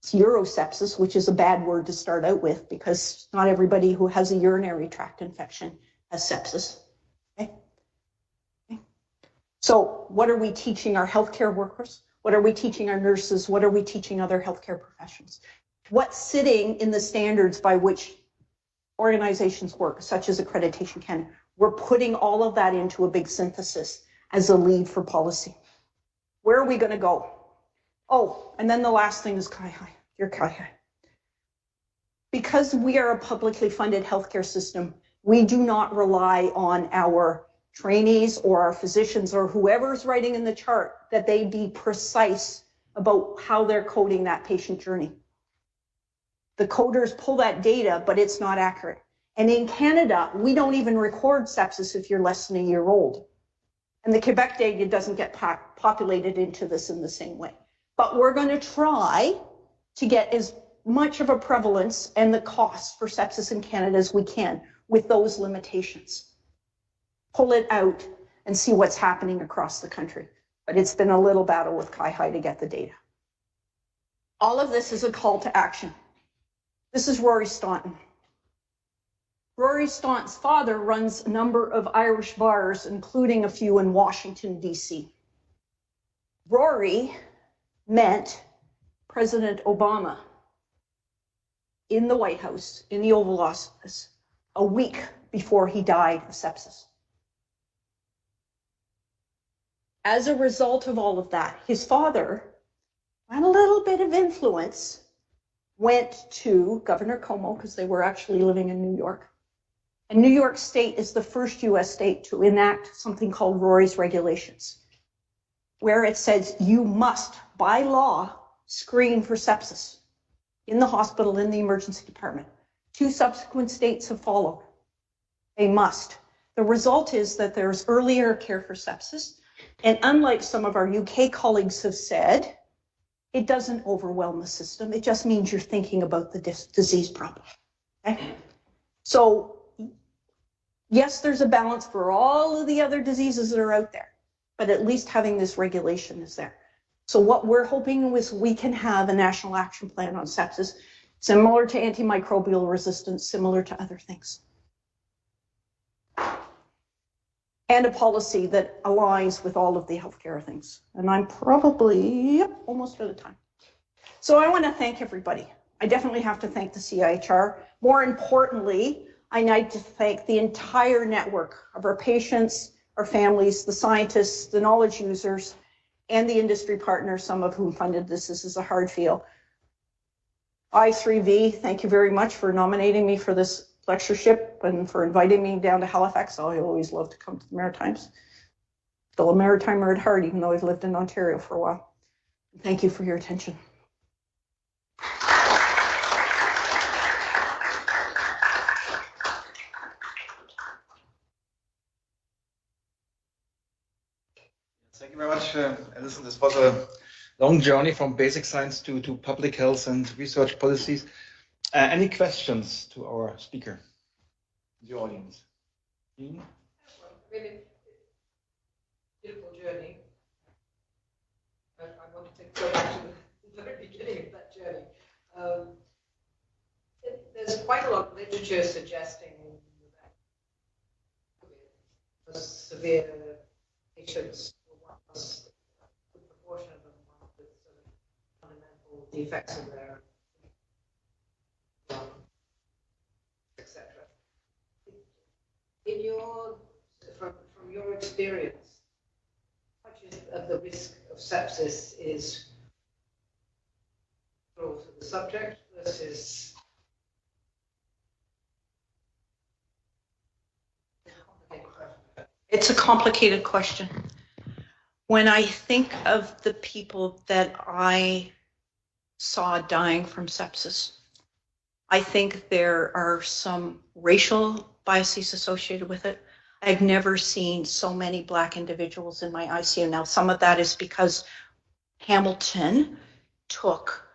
It's urosepsis, which is a bad word to start out with because not everybody who has a urinary tract infection has sepsis. Okay? So what are we teaching our healthcare workers? What are we teaching our nurses? What are we teaching other healthcare professionals? What's sitting in the standards by which organizations work, such as Accreditation Canada? We're putting all of that into a big synthesis as a lead for policy. Where are we going to go? Oh, and then the last thing is CIHI. Your CIHI. Because we are a publicly funded healthcare system, we do not rely on our trainees or our physicians or whoever's writing in the chart that they be precise about how they're coding that patient journey. The coders pull that data, but it's not accurate. And in Canada, we don't even record sepsis if you're less than a year old. And the Quebec data doesn't get populated into this in the same way. But we're going to try to get as much of a prevalence and the costs for sepsis in Canada as we can with those limitations. Pull it out and see what's happening across the country. But it's been a little battle with CIHI to get the data. All of this is a call to action. This is Rory Staunton. Rory Staunton's father runs a number of Irish bars, including a few in Washington, D.C. Rory met President Obama in the White House, in the Oval Office, a week before he died of sepsis. As a result of all of that, his father had a little bit of influence, went to Governor Cuomo, because they were actually living in New York. And New York State is the first US state to enact something called Rory's Regulations, where it says you must, by law, screen for sepsis in the hospital, in the emergency department. 2 subsequent states have followed. They must. The result is that there's earlier care for sepsis. And unlike some of our UK colleagues have said, it doesn't overwhelm the system. It just means you're thinking about the disease problem. Okay? So yes, there's a balance for all of the other diseases that are out there, but at least having this regulation is there. So what we're hoping is we can have a national action plan on sepsis, similar to antimicrobial resistance, similar to other things. and a policy that aligns with all of the healthcare things. And I'm probably almost out of time. So I want to thank everybody. I definitely have to thank the CIHR. More importantly, I need to thank the entire network of our patients, our families, the scientists, the knowledge users, and the industry partners, some of whom funded this. This is a hard field. I3V, thank you very much for nominating me for this lectureship and for inviting me down to Halifax. I always love to come to the Maritimes. Still a Maritimer at heart, even though I've lived in Ontario for a while. Thank you for your attention. Thank you very much, Alison. This was a long journey from basic science to public health and research policies. Any questions to our speaker, the audience? Really beautiful journey. I wanted to go back to the very beginning of that journey. There's quite a lot of literature suggesting that severe patients, a good proportion of them with sort of fundamental defects in their etc. In your, from your experience, how much of the risk of sepsis is to the subject versus It's a complicated question. When I think of the people that I saw dying from sepsis, I think there are some racial biases associated with it. I've never seen so many Black individuals in my ICU. Now, some of that is because Hamilton took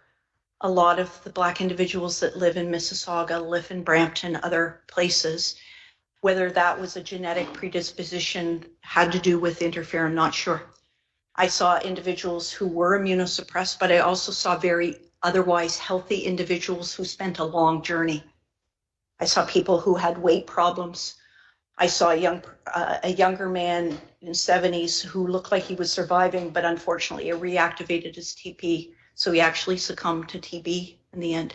a lot of the Black individuals that live in Mississauga, live in Brampton, other places. Whether that was a genetic predisposition had to do with interfere, I'm not sure. I saw individuals who were immunosuppressed, but I also saw very otherwise healthy individuals who spent a long journey. I saw people who had weight problems. I saw a younger man in 70s who looked like he was surviving, but unfortunately it reactivated his TB, so he actually succumbed to TB in the end.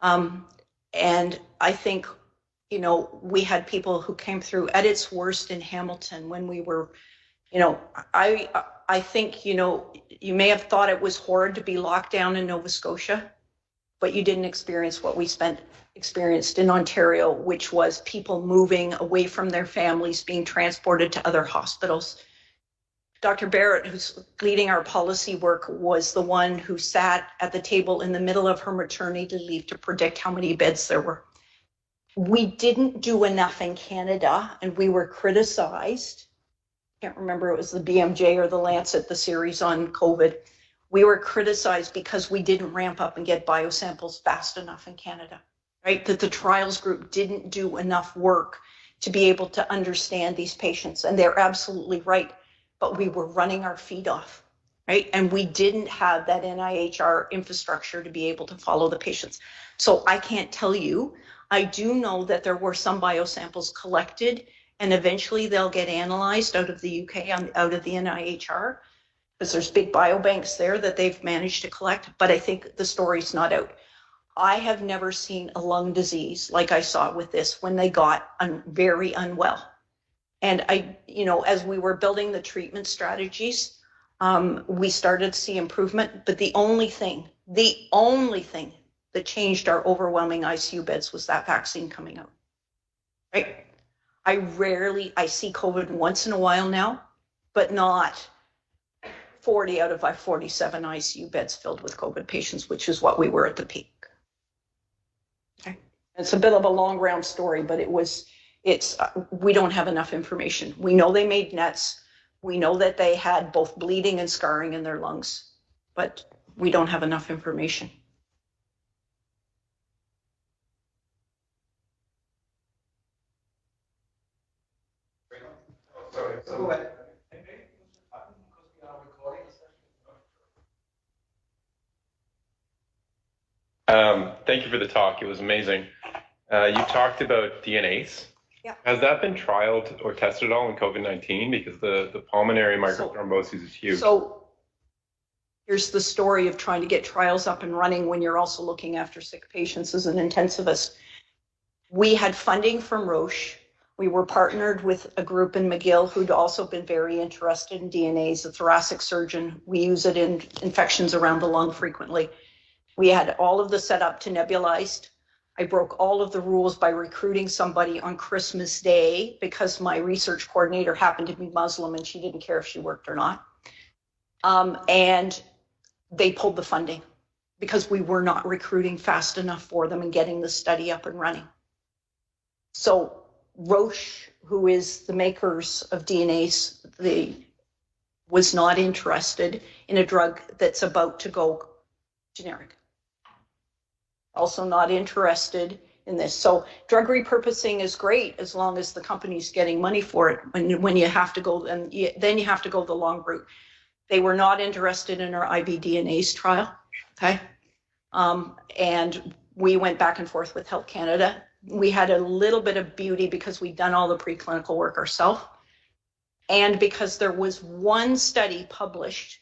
And I think, you know, we had people who came through at its worst in Hamilton when we were, you know, I think, you know, you may have thought it was horrid to be locked down in Nova Scotia, but you didn't experience what we experienced in Ontario, which was people moving away from their families, being transported to other hospitals. Dr. Barrett, who's leading our policy work, was the one who sat at the table in the middle of her maternity leave to predict how many beds there were. We didn't do enough in Canada, and we were criticized. Can't remember, it was the BMJ or the Lancet, the series on COVID. We were criticized because we didn't ramp up and get biosamples fast enough in Canada, right? That the trials group didn't do enough work to be able to understand these patients. And they're absolutely right, but we were running our feet off, right? And we didn't have that NIHR infrastructure to be able to follow the patients. So I can't tell you. I do know that there were some biosamples collected, and eventually they'll get analyzed out of the UK, out of the NIHR, because there's big biobanks there that they've managed to collect, but I think the story's not out. I have never seen a lung disease like I saw with this when they got very unwell. And I, you know, as we were building the treatment strategies, we started to see improvement, but the only thing that changed our overwhelming ICU beds was that vaccine coming out, right? I see COVID once in a while now, but not 40 out of our 47 ICU beds filled with COVID patients, which is what we were at the peak. Okay. It's a bit of a long round story, but we don't have enough information. We know they made nets. We know that they had both bleeding and scarring in their lungs, but we don't have enough information. Thank you for the talk. It was amazing. You talked about DNAs Yeah. Has that been trialed or tested at all in COVID-19? Because the pulmonary microthrombosis is huge. So here's the story of trying to get trials up and running when you're also looking after sick patients as an intensivist. We had funding from Roche. We were partnered with a group in McGill who'd also been very interested in DNA. As a thoracic surgeon, we use it in infections around the lung frequently. We had all of the setup to nebulized. I broke all of the rules by recruiting somebody on Christmas Day because my research coordinator happened to be Muslim and she didn't care if she worked or not. And they pulled the funding because we were not recruiting fast enough for them and getting the study up and running. So Roche, who is the makers of DNase, was not interested in a drug that's about to go generic. Also not interested in this. So drug repurposing is great as long as the company's getting money for it. When you have to go, then you have to go the long route. They were not interested in our IVDNase trial, okay? And we went back and forth with Health Canada. We had a little bit of beauty because we'd done all the preclinical work ourselves. And because there was one study published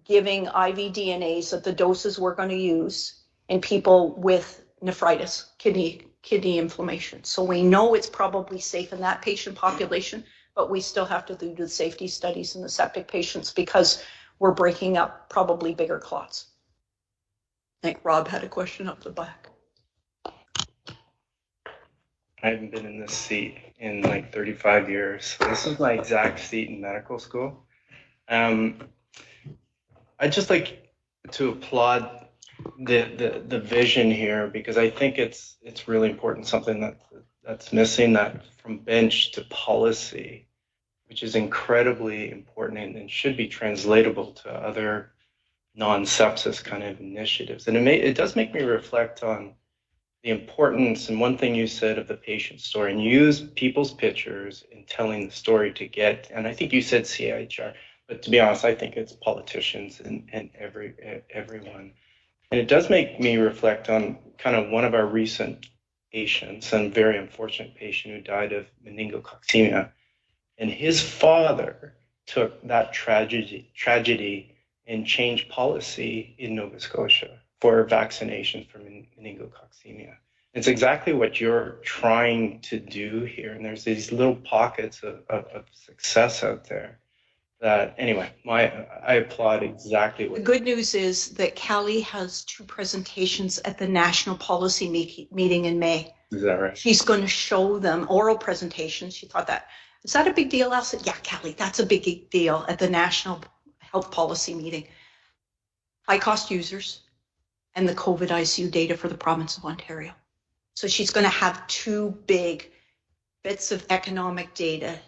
giving IVDNase at the doses we're going to use in people with nephritis, kidney inflammation. So we know it's probably safe in that patient population, but we still have to do the safety studies in the septic patients because we're breaking up probably bigger clots. I think Rob had a question up the back. I haven't been in this seat in like 35 years. So this is my exact seat in medical school. I'd just like to applaud the vision here because I think it's really important, something that's missing, that from bench to policy, which is incredibly important and should be translatable to other non-sepsis kind of initiatives. And it does make me reflect on the importance, and one thing you said, of the patient story, and use people's pictures in telling the story to get, and I think you said CIHR, but to be honest, I think it's politicians and everyone. And it does make me reflect on kind of one of our recent patients, and very unfortunate patient who died of meningococcemia. And his father took that tragedy and changed policy in Nova Scotia for vaccination for meningococcemia. It's exactly what you're trying to do here. And there's these little pockets of success out there that, anyway, I applaud exactly what. The good news is that Callie has 2 presentations at the National Policy meeting in May. Is that right? She's going to show them oral presentations. She thought that, is that a big deal, Alison? Yeah, Callie, that's a big deal at the National Health Policy meeting. High cost users and the COVID ICU data for the province of Ontario. So she's going to have 2 big bits of economic data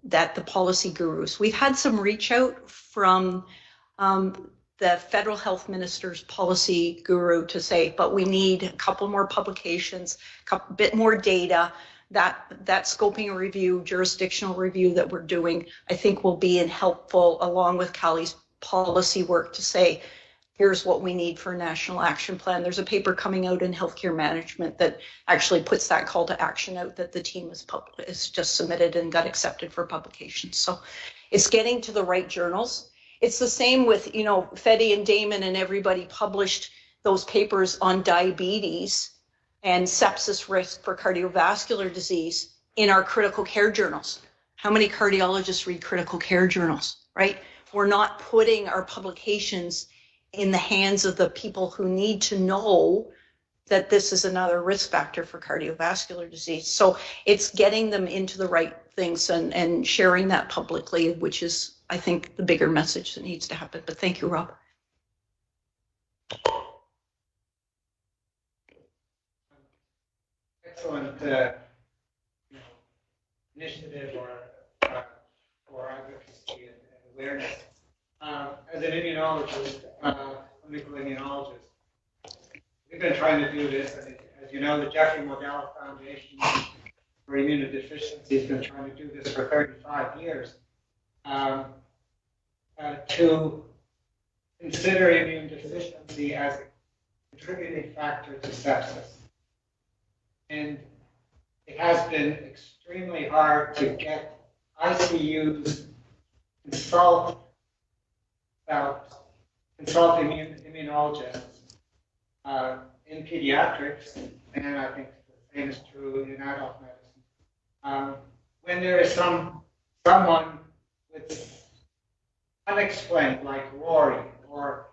that the policy gurus. We've had some reach out from the federal health minister's policy guru to say, but we need a couple more publications, a bit more data. That scoping review, jurisdictional review that we're doing, I think will be helpful along with Callie's policy work to say, here's what we need for a national action plan. There's a paper coming out in healthcare management that actually puts that call to action out that the team has just submitted and got accepted for publication. So it's getting to the right journals. It's the same with, Fetty and Damon and everybody published those papers on diabetes and sepsis risk for cardiovascular disease in our critical care journals. How many cardiologists read critical care journals, right? We're not putting our publications in the hands of the people who need to know that this is another risk factor for cardiovascular disease. So it's getting them into the right things and sharing that publicly, which is, I think, the bigger message that needs to happen. But thank you, Rob. Excellent initiative for advocacy and awareness. As an immunologist, clinical immunologist, we've been trying to do this. As you know, the Jeffrey Modell Foundation for Immunodeficiency has been trying to do this for 35 years to consider immune deficiency as a contributing factor to sepsis. And it has been extremely hard to get ICUs consult immunologists in pediatrics, and I think the same is true in adult medicine. When there is someone with unexplained, like Rory, or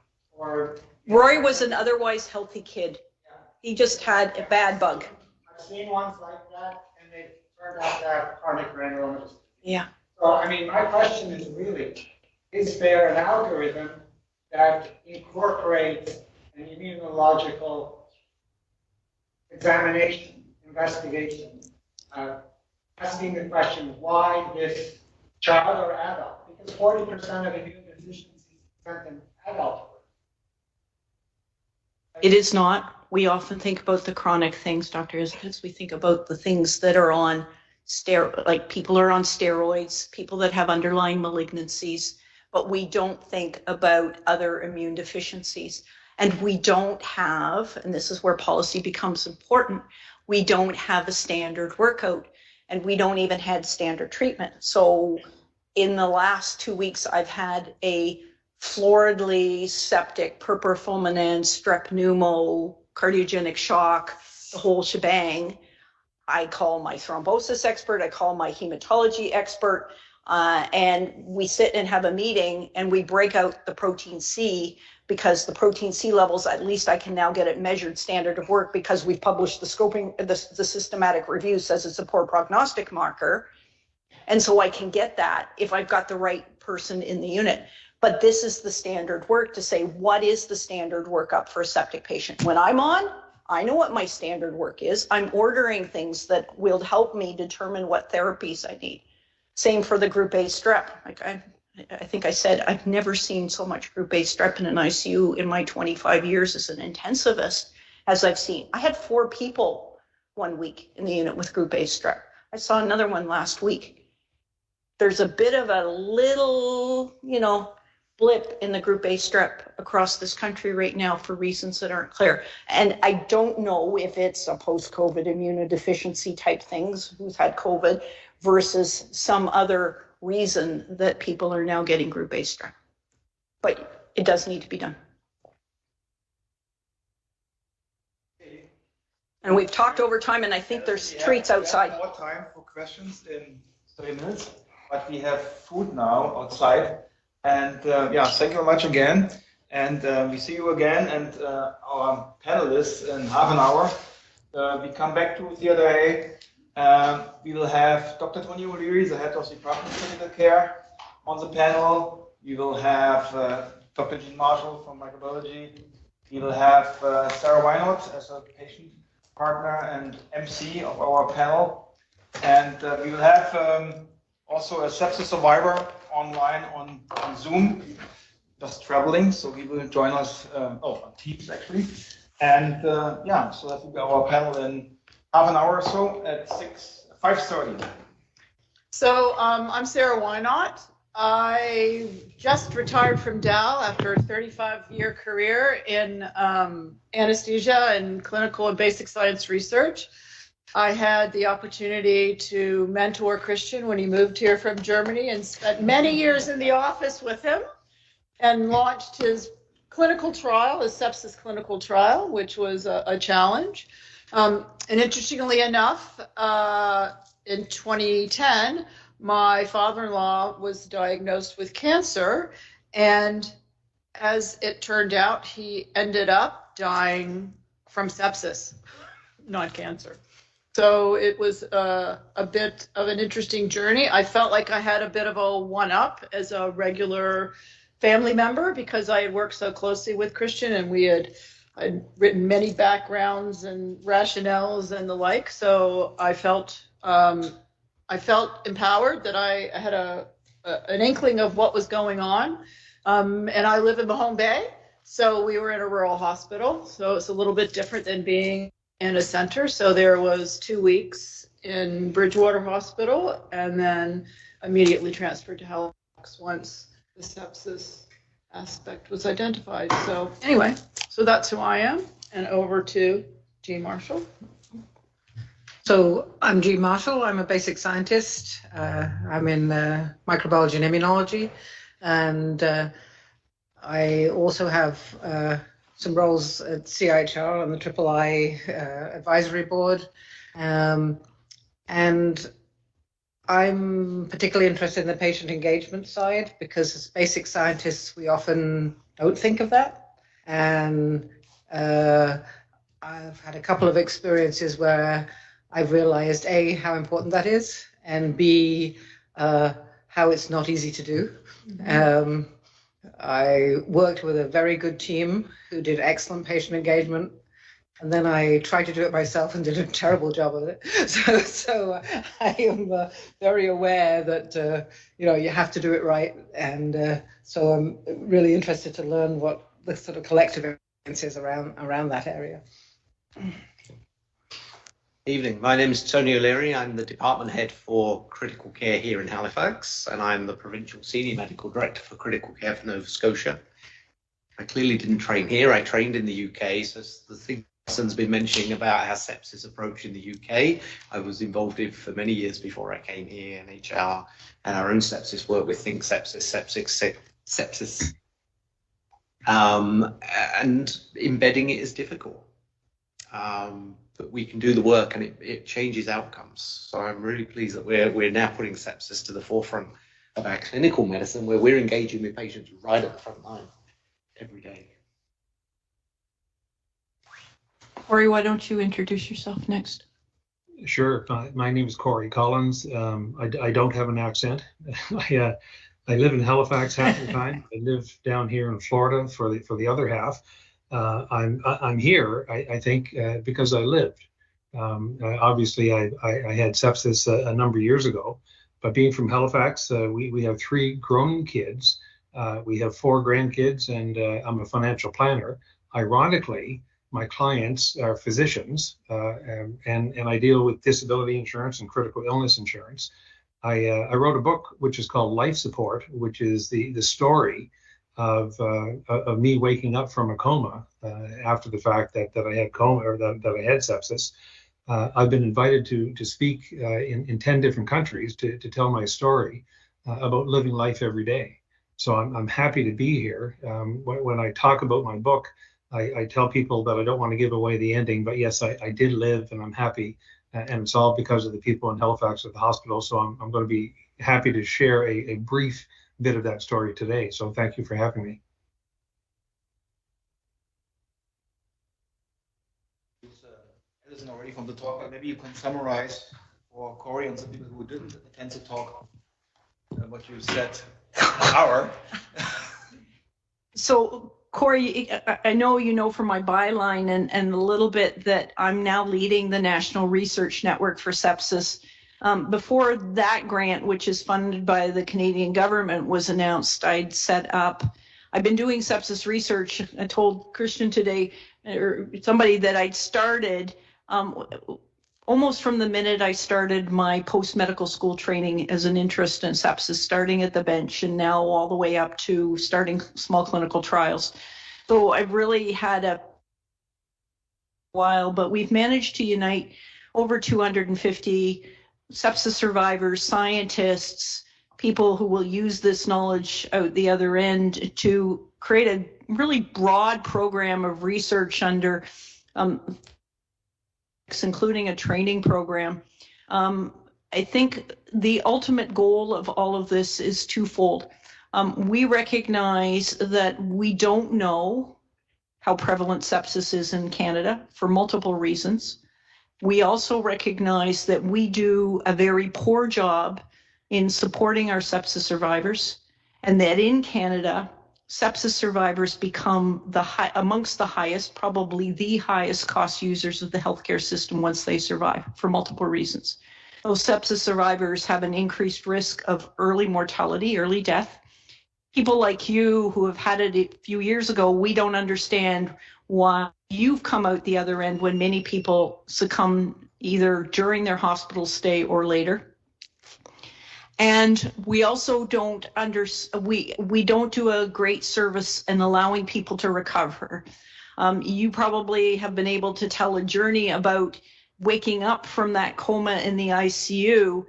Rory was an otherwise healthy kid. Yeah. He just had a bad bug. I've seen ones like that, and they turned out to have chronic granulomatous. Yeah. So, I mean, my question is really, is there an algorithm that incorporates an immunological examination, investigation, asking the question, why this child or adult? Because 40% of immune deficiencies present in adulthood. It is not. We often think about the chronic things, Dr. Isakis. We think about the things that are on like people are on steroids, people that have underlying malignancies, but we don't think about other immune deficiencies. And we don't have, and this is where policy becomes important, we don't have a standard workout, and we don't even have standard treatment. So in the last 2 weeks, I've had a floridly septic, puerperal fulminant, strep pneumo, cardiogenic shock, the whole shebang. I call my thrombosis expert, I call my hematology expert, and we sit and have a meeting and we break out the protein C, because the protein C levels, at least I can now get it measured standard of work, because we've published the scoping, the systematic review says it's a poor prognostic marker. And so I can get that if I've got the right person in the unit. But this is the standard work to say, what is the standard workup for a septic patient? When I'm on, I know what my standard work is. I'm ordering things that will help me determine what therapies I need. Same for the group A strep. Like I think I said, I've never seen so much group A strep in an ICU in my 25 years as an intensivist as I've seen. I had 4 people 1 week in the unit with group A strep. I saw another one last week. There's a bit of a little, blip in the group A strep across this country right now for reasons that aren't clear. And I don't know if it's a post-COVID immunodeficiency type things, who's had COVID, versus some other reason that people are now getting group A strep. But it does need to be done. And we've talked over time, and I think there's treats outside. We have more time for questions in 3 minutes, but we have food now outside. And thank you very much again. And we see you again, and our panelists in half an hour. We come back to Theater A. We will have Dr. Tony O'Leary, the head of the Department of Critical Care, on the panel. We will have Dr. Jean Marshall from microbiology. We will have Sarah Weinert as a patient partner and MC of our panel. And we will have also a sepsis survivor online on Zoom, just traveling, so he will join us, on Teams actually. And so that will be our panel in half an hour or so at 5:30. So I'm Sarah Weinert. I just retired from Dal after a 35-year career in anesthesia and clinical and basic science research. I had the opportunity to mentor Christian when he moved here from Germany and spent many years in the office with him and launched his clinical trial, his sepsis clinical trial, which was a challenge. And interestingly enough, in 2010, my father-in-law was diagnosed with cancer, and as it turned out, he ended up dying from sepsis, not cancer. So it was a bit of an interesting journey. I felt like I had a bit of a one-up as a regular family member because I had worked so closely with Christian, and I'd written many backgrounds and rationales and the like. So I felt empowered that I had an inkling of what was going on. And I live in Mahone Bay, so we were in a rural hospital. So it's a little bit different than being in a center. So there was 2 weeks in Bridgewater Hospital and then immediately transferred to Halifax once the sepsis aspect was identified. So anyway, so that's who I am. And over to Jean Marshall. So I'm Jean Marshall. I'm a basic scientist. I'm in microbiology and immunology, and I also have some roles at CIHR on the III advisory board, and I'm particularly interested in the patient engagement side because as basic scientists we often don't think of that, and I've had a couple of experiences where I've realized A, how important that is, and B, how it's not easy to do. I worked with a very good team who did excellent patient engagement, and then I tried to do it myself and did a terrible job of it. So I am very aware that you have to do it right, and so I'm really interested to learn what the sort of collective evidence is around that area. Evening, my name is Tony O'Leary. I'm the department head for critical care here in Halifax, and I'm the provincial senior medical director for critical care for Nova Scotia. I clearly didn't train here, I trained in the UK, so the thing Alison's been mentioning about our sepsis approach in the UK, I was involved in for many years before I came here, NHR, and our own sepsis work with Think Sepsis, sepsis. And embedding it is difficult. But we can do the work and it changes outcomes. So I'm really pleased that we're now putting sepsis to the forefront of our clinical medicine, where we're engaging with patients right at the front line every day. Corey, why don't you introduce yourself next? Sure. My name is Corey Collins. I don't have an accent. I live in Halifax half the time. I live down here in Florida for the other half. I'm here, I think, because I lived. Obviously, I had sepsis a number of years ago, but being from Halifax, we have 3 grown kids. We have 4 grandkids, and I'm a financial planner. Ironically, my clients are physicians, and I deal with disability insurance and critical illness insurance. I wrote a book which is called Life Support, which is the story of me waking up from a coma after the fact that I had coma, or that I had sepsis. I've been invited to speak in 10 different countries to tell my story about living life every day. So I'm happy to be here. When I talk about my book, I tell people that I don't want to give away the ending, but yes, I did live, and I'm happy, and it's all because of the people in Halifax at the hospital. So I'm going to be happy to share a brief bit of that story today. So thank you for having me. Alison already from the talk, but maybe you can summarize for Corey and some people who didn't attend the talk what you said an hour. So Corey, I know you know from my byline and a little bit that I'm now leading the National Research Network for Sepsis. Before that grant, which is funded by the Canadian government, was announced, I've been doing sepsis research. I told Christian today, or somebody, that I'd started almost from the minute I started my post-medical school training as an interest in sepsis, starting at the bench and now all the way up to starting small clinical trials. So I've really had a while, but we've managed to unite over 250 sepsis survivors, scientists, people who will use this knowledge out the other end to create a really broad program of research under, including a training program. I think the ultimate goal of all of this is twofold. We recognize that we don't know how prevalent sepsis is in Canada for multiple reasons. We also recognize that we do a very poor job in supporting our sepsis survivors, and that in Canada, sepsis survivors become amongst the highest, probably the highest cost users of the healthcare system once they survive, for multiple reasons. Those sepsis survivors have an increased risk of early mortality, early death. People like you who have had it a few years ago, we don't understand why you've come out the other end when many people succumb either during their hospital stay or later. And we also don't we don't do a great service in allowing people to recover. You probably have been able to tell a journey about waking up from that coma in the ICU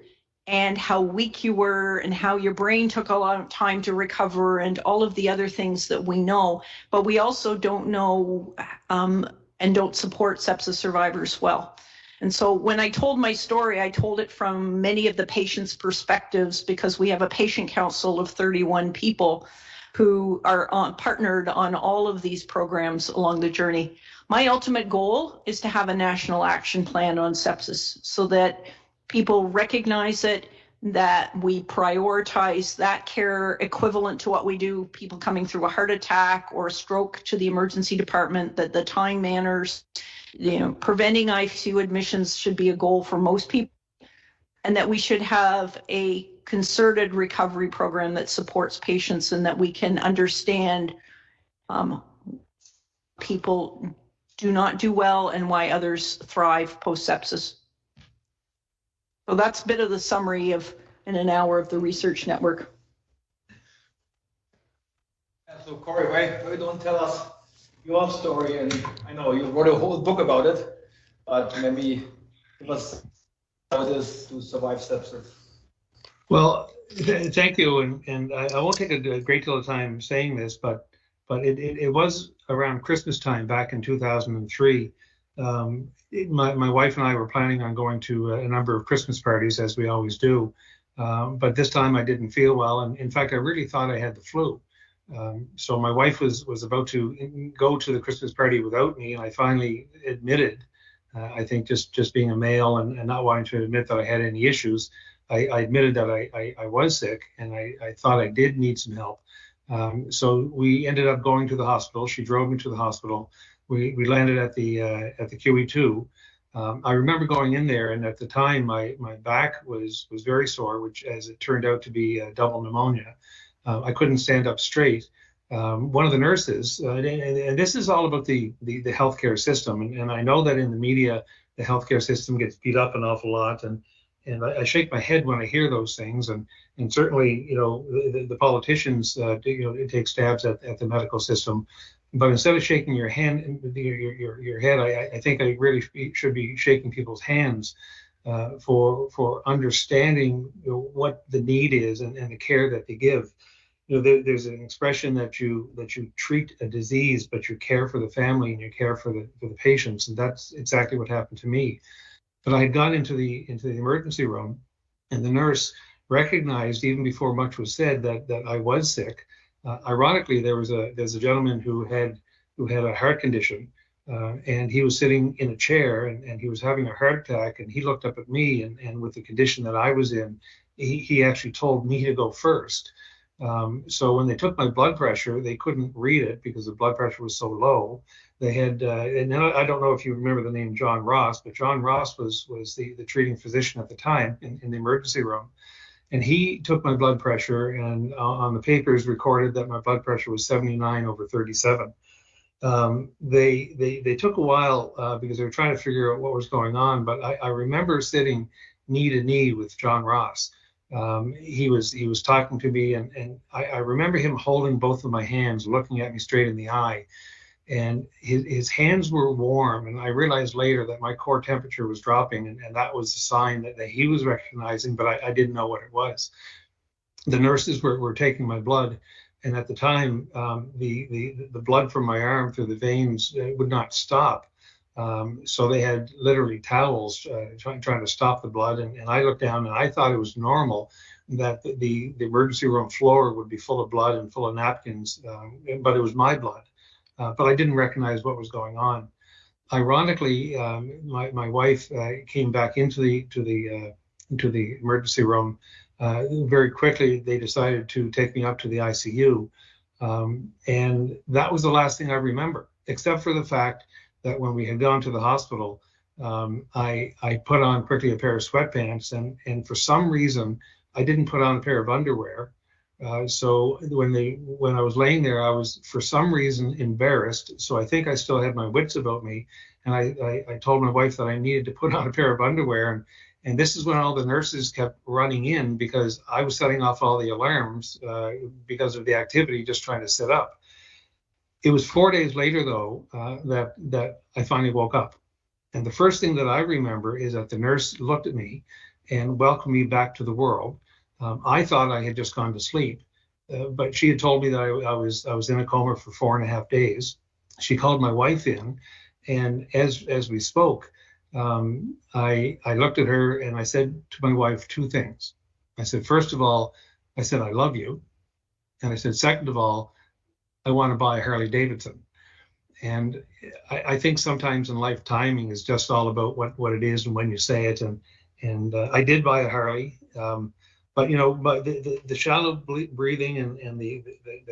and how weak you were and how your brain took a lot of time to recover and all of the other things that we know, but we also don't know and don't support sepsis survivors well. And so when I told my story, I told it from many of the patients' perspectives, because we have a patient council of 31 people who are partnered on all of these programs along the journey. My ultimate goal is to have a national action plan on sepsis so that people recognize it, that we prioritize that care equivalent to what we do, people coming through a heart attack or a stroke to the emergency department, that the time manners, preventing ICU admissions should be a goal for most people, and that we should have a concerted recovery program that supports patients and that we can understand people do not do well and why others thrive post-sepsis. So that's a bit of the summary of in an hour of the research network. So Corey, why don't tell us your story? And I know you wrote a whole book about it, but maybe give us how it is to survive sepsis. Well, thank you, and I won't take a great deal of time saying this, but it was around Christmas time back in 2003. My wife and I were planning on going to a number of Christmas parties, as we always do, but this time I didn't feel well, and in fact I really thought I had the flu. So my wife was about to go to the Christmas party without me, and I finally admitted, I think just being a male and not wanting to admit that I had any issues, I admitted that I was sick, and I thought I did need some help. So we ended up going to the hospital. She drove me to the hospital. We landed at the QE2. I remember going in there, and at the time my back was very sore, which, as it turned out to be double pneumonia. I couldn't stand up straight. One of the nurses, and this is all about the healthcare system, and I know that in the media the healthcare system gets beat up an awful lot, and I shake my head when I hear those things, and certainly the politicians take stabs at the medical system. But instead of shaking your hand, your head, I think I really should be shaking people's hands for understanding what the need is and the care that they give. There's an expression that you treat a disease, but you care for the family and you care for the patients, and that's exactly what happened to me. But I had gone into the emergency room, and the nurse recognized, even before much was said, that I was sick. Ironically, there's a gentleman who had a heart condition, and he was sitting in a chair, and he was having a heart attack, and he looked up at me, and with the condition that I was in, he actually told me to go first. So when they took my blood pressure, they couldn't read it because the blood pressure was so low. They had, and I don't know if you remember the name John Ross, but John Ross was the treating physician at the time in the emergency room. And he took my blood pressure, and on the papers recorded that my blood pressure was 79/37. They took a while because they were trying to figure out what was going on. But I remember sitting knee to knee with John Ross. He was talking to me, and I remember him holding both of my hands, looking at me straight in the eye. And his hands were warm, and I realized later that my core temperature was dropping, and that was a sign that he was recognizing, but I didn't know what it was. The nurses were taking my blood, and at the time, the blood from my arm through the veins would not stop. So they had literally towels trying to stop the blood, and I looked down, and I thought it was normal that the emergency room floor would be full of blood and full of napkins, but it was my blood. But I didn't recognize what was going on. Ironically, my wife came back into the emergency room. Very quickly, they decided to take me up to the ICU, and that was the last thing I remember, except for the fact that when we had gone to the hospital, I put on quickly a pair of sweatpants, and for some reason I didn't put on a pair of underwear. So when I was laying there, I was for some reason embarrassed. So I think I still had my wits about me, and I told my wife that I needed to put on a pair of underwear. And this is when all the nurses kept running in because I was setting off all the alarms because of the activity, just trying to sit up. It was 4 days later, though, that I finally woke up. And the first thing that I remember is that the nurse looked at me and welcomed me back to the world. I thought I had just gone to sleep, but she had told me that I was in a coma for 4.5 days. She called my wife in, and as we spoke, I looked at her and I said to my wife two things. I said, first of all, I said, I love you. And I said, second of all, I want to buy a Harley Davidson. And I think sometimes in life, timing is just all about what it is and when you say it. And I did buy a Harley, but the shallow breathing and the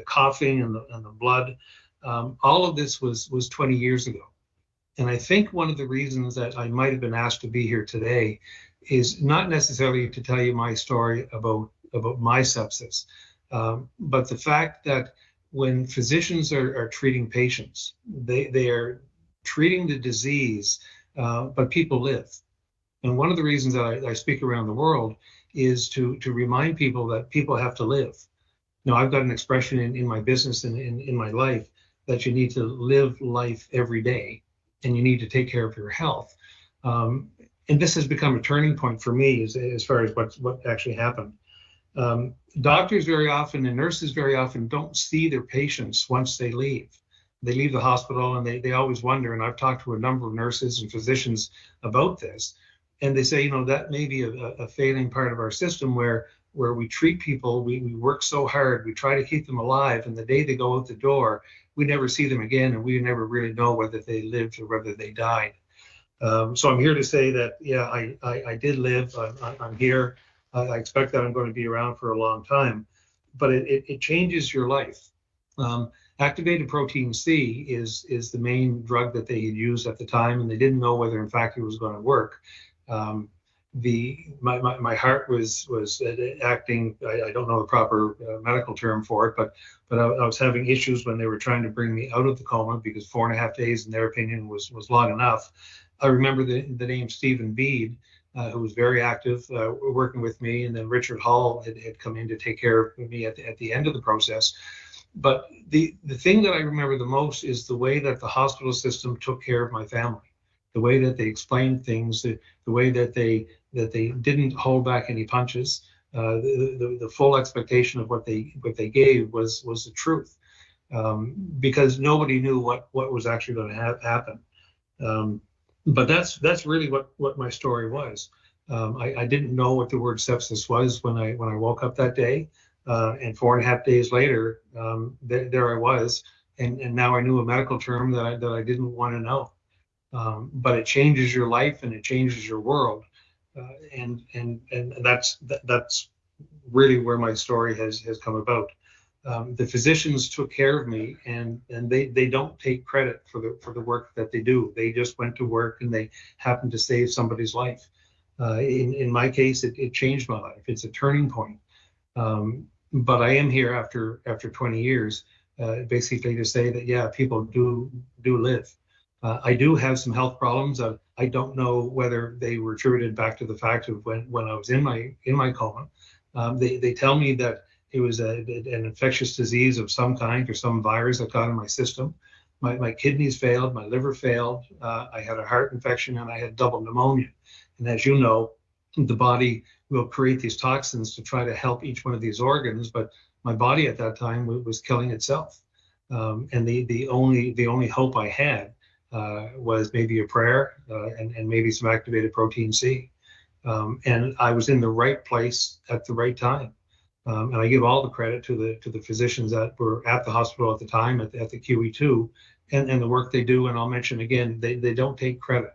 coughing and the blood, all of this was 20 years ago. And I think one of the reasons that I might have been asked to be here today is not necessarily to tell you my story about my sepsis, but the fact that when physicians are treating patients, they are treating the disease, but people live. And one of the reasons that I speak around the world is to remind people that people have to live. Now, I've got an expression in my business and in my life that you need to live life every day, and you need to take care of your health. And this has become a turning point for me as far as what actually happened. Doctors very often and nurses very often don't see their patients once they leave. They leave the hospital and they always wonder, and I've talked to a number of nurses and physicians about this, and they say, that may be a failing part of our system where we treat people, we work so hard, we try to keep them alive, and the day they go out the door, we never see them again, and we never really know whether they lived or whether they died. So I'm here to say that, yeah, I did live. I'm here. I expect that I'm going to be around for a long time, but it changes your life. Activated protein C is the main drug that they had used at the time, and they didn't know whether, in fact, it was going to work. My heart was acting. I don't know the proper medical term for it, but I was having issues when they were trying to bring me out of the coma because 4.5 days, in their opinion, was long enough. I remember the name Stephen Bede, who was very active working with me, and then Richard Hall had come in to take care of me at the end of the process. But the thing that I remember the most is the way that the hospital system took care of my family, the way that they explained things, the way that they didn't hold back any punches. The full expectation of what they gave was the truth, because nobody knew what was actually going to happen. But that's really what my story was. I didn't know what the word sepsis was when I woke up that day, and 4.5 days later, there I was, and now I knew a medical term that I didn't want to know. But it changes your life and it changes your world, and that's really where my story has come about. The physicians took care of me, and they don't take credit for the work that they do. They just went to work and they happened to save somebody's life. In my case, it changed my life. It's a turning point. But I am here after 20 years, basically to say that, yeah, people do live. I do have some health problems. I don't know whether they were attributed back to the fact of when I was in my coma. They tell me that it was an infectious disease of some kind or some virus that got in my system. My kidneys failed, my liver failed. I had a heart infection and I had double pneumonia. And as you know, the body will create these toxins to try to help each one of these organs, but my body at that time was killing itself. And the only hope I had was maybe a prayer and maybe some activated protein C. And I was in the right place at the right time. And I give all the credit to the physicians that were at the hospital at the time, at the QE2, and the work they do. And I'll mention again, they don't take credit.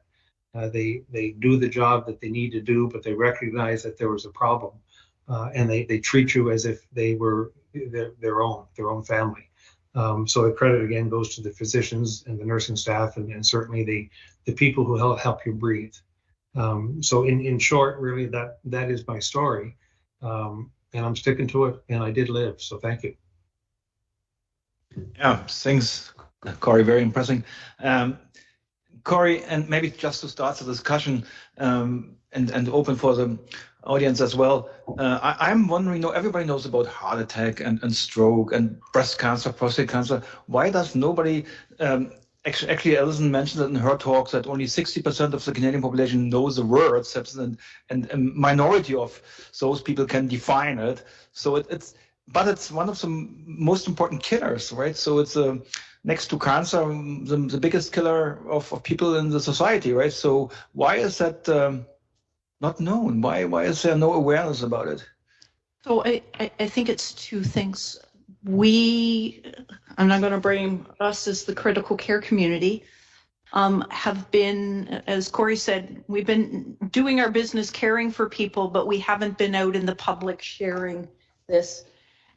They do the job that they need to do, but they recognize that there was a problem, and they treat you as if they were their own family. So the credit again goes to the physicians and the nursing staff, and certainly the people who help you breathe. So in short, really, that is my story. And I'm sticking to it, and I did live, so thank you. Yeah, thanks, Corey, very impressive. Corey, and maybe just to start the discussion and open for the audience as well, I'm wondering, everybody knows about heart attack and stroke and breast cancer, prostate cancer. Why does nobody Actually, Alison mentioned that in her talk that only 60% of the Canadian population knows the word sepsis, and a minority of those people can define it. So it's one of the most important killers, right? So it's next to cancer, the biggest killer of people in the society, right? So why is that not known? Why is there no awareness about it? So I think it's two things. I'm not going to blame us as the critical care community, have been, as Corey said, we've been doing our business caring for people, but we haven't been out in the public sharing this.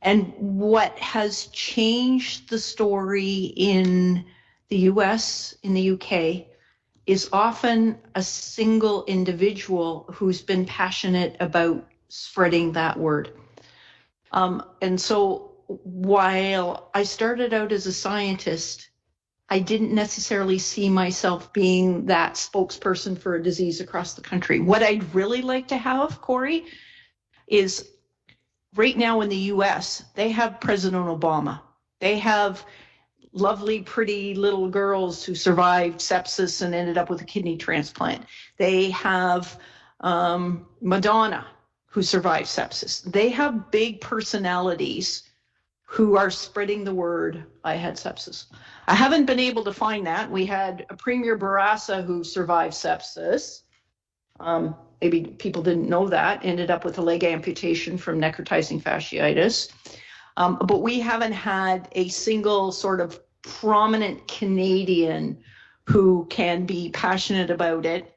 And what has changed the story in the US, in the UK, is often a single individual who's been passionate about spreading that word. And so while I started out as a scientist, I didn't necessarily see myself being that spokesperson for a disease across the country. What I'd really like to have, Corey, is right now in the US, they have President Obama. They have lovely, pretty little girls who survived sepsis and ended up with a kidney transplant. They have Madonna, who survived sepsis. They have big personalities who are spreading the word, I had sepsis. I haven't been able to find that. We had a Premier Barassa who survived sepsis. Maybe people didn't know that, ended up with a leg amputation from necrotizing fasciitis. But we haven't had a single sort of prominent Canadian who can be passionate about it.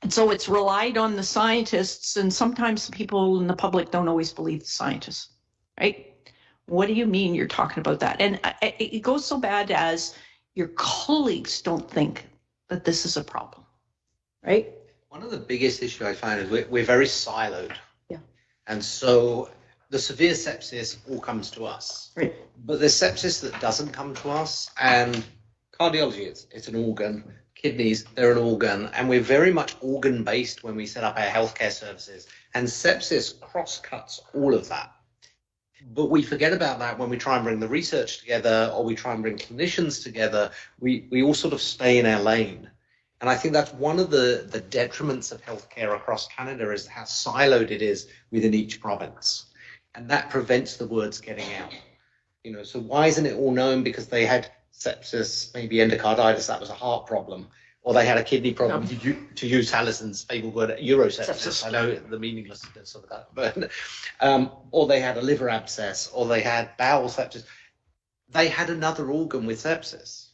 And so it's relied on the scientists, and sometimes people in the public don't always believe the scientists, right? What do you mean you're talking about that? And it goes so bad as your colleagues don't think that this is a problem, right? One of the biggest issues I find is we're very siloed. Yeah. And so the severe sepsis all comes to us. Right. But there's sepsis that doesn't come to us, and cardiology, it's an organ. Kidneys, they're an organ, and we're very much organ-based when we set up our healthcare services. And sepsis cross-cuts all of that. But we forget about that when we try and bring the research together, or we try and bring clinicians together. We all sort of stay in our lane. And I think that's one of the detriments of healthcare across Canada, is how siloed it is within each province. And that prevents the words getting out. You know, so why isn't it all known? Because they had sepsis, maybe endocarditis, that was a heart problem, or they had a kidney problem, to use Alison's fabled word, urosepsis. I know the meaninglessness of that, but or they had a liver abscess, or they had bowel sepsis. They had another organ with sepsis,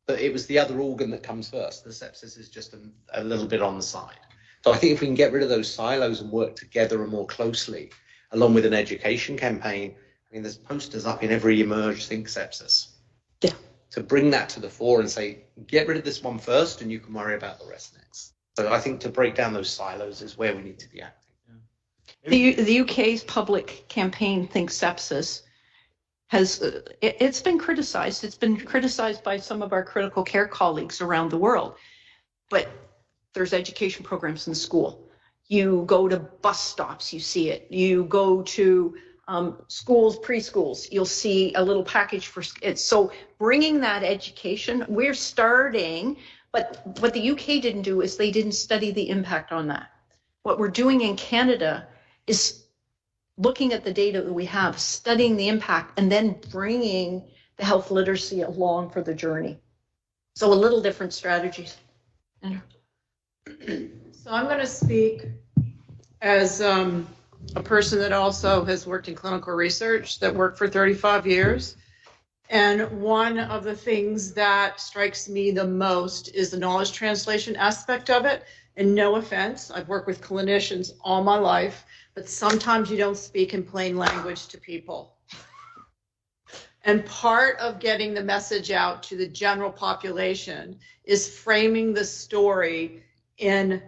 but it was the other organ that comes first. The sepsis is just a little bit on the side. So I think if we can get rid of those silos and work together and more closely, along with an education campaign, I mean, there's posters up in every Emerge Think Sepsis. Yeah. To bring that to the fore and say, get rid of this one first and you can worry about the rest next. So I think to break down those silos is where we need to be acting. Yeah. The UK's public campaign Think Sepsis has, it's been criticized. It's been criticized by some of our critical care colleagues around the world. But there's education programs in school. You go to bus stops, you see it. You go to schools, preschools, you'll see a little package for it. So bringing that education, we're starting, but what the UK didn't do is they didn't study the impact on that. What we're doing in Canada is looking at the data that we have, studying the impact, and then bringing the health literacy along for the journey. So a little different strategies. So I'm going to speak as a person that also has worked in clinical research, that worked for 35 years. And one of the things that strikes me the most is the knowledge translation aspect of it. And no offense, I've worked with clinicians all my life, but sometimes you don't speak in plain language to people. And part of getting the message out to the general population is framing the story in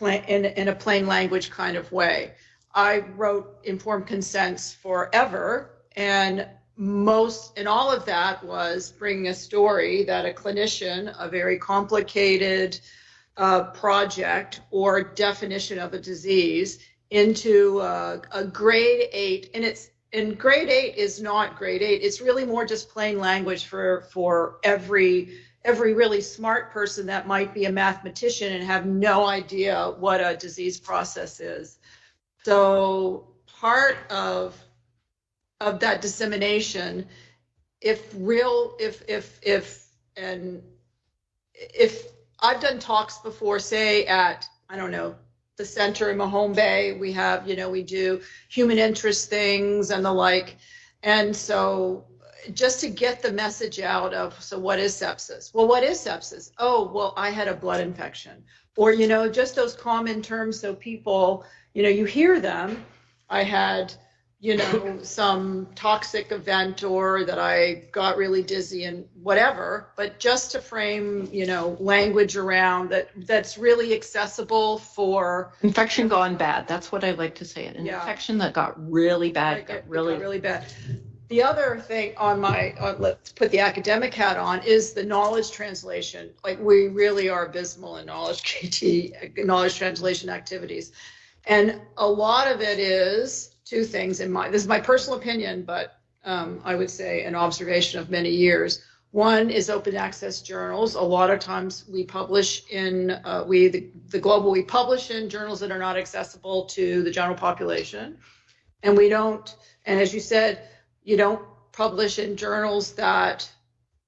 a plain language kind of way. I wrote informed consents forever, and all of that was bringing a story that a clinician, a very complicated project or definition of a disease into a grade 8, and grade 8 is not grade 8. It's really more just plain language for every every really smart person that might be a mathematician and have no idea what a disease process is. So part of that dissemination, if I've done talks before, say at, I don't know, the center in Mahone Bay, we have, we do human interest things and the like. And so just to get the message out of, so what is sepsis? Well, what is sepsis? Oh, well, I had a blood infection. Or, just those common terms so people, you hear them. I had, some toxic event, or that I got really dizzy and whatever, but just to frame, language around that's really accessible for infection gone bad. That's what I like to say. An infection that got really bad, got really bad. The other thing on let's put the academic hat on, is the knowledge translation. Like, we really are abysmal in knowledge translation activities. And a lot of it is two things this is my personal opinion, but I would say an observation of many years. One is open access journals. A lot of times we publish in, the Global, we publish in journals that are not accessible to the general population. And we don't, and as you said, you don't publish in journals that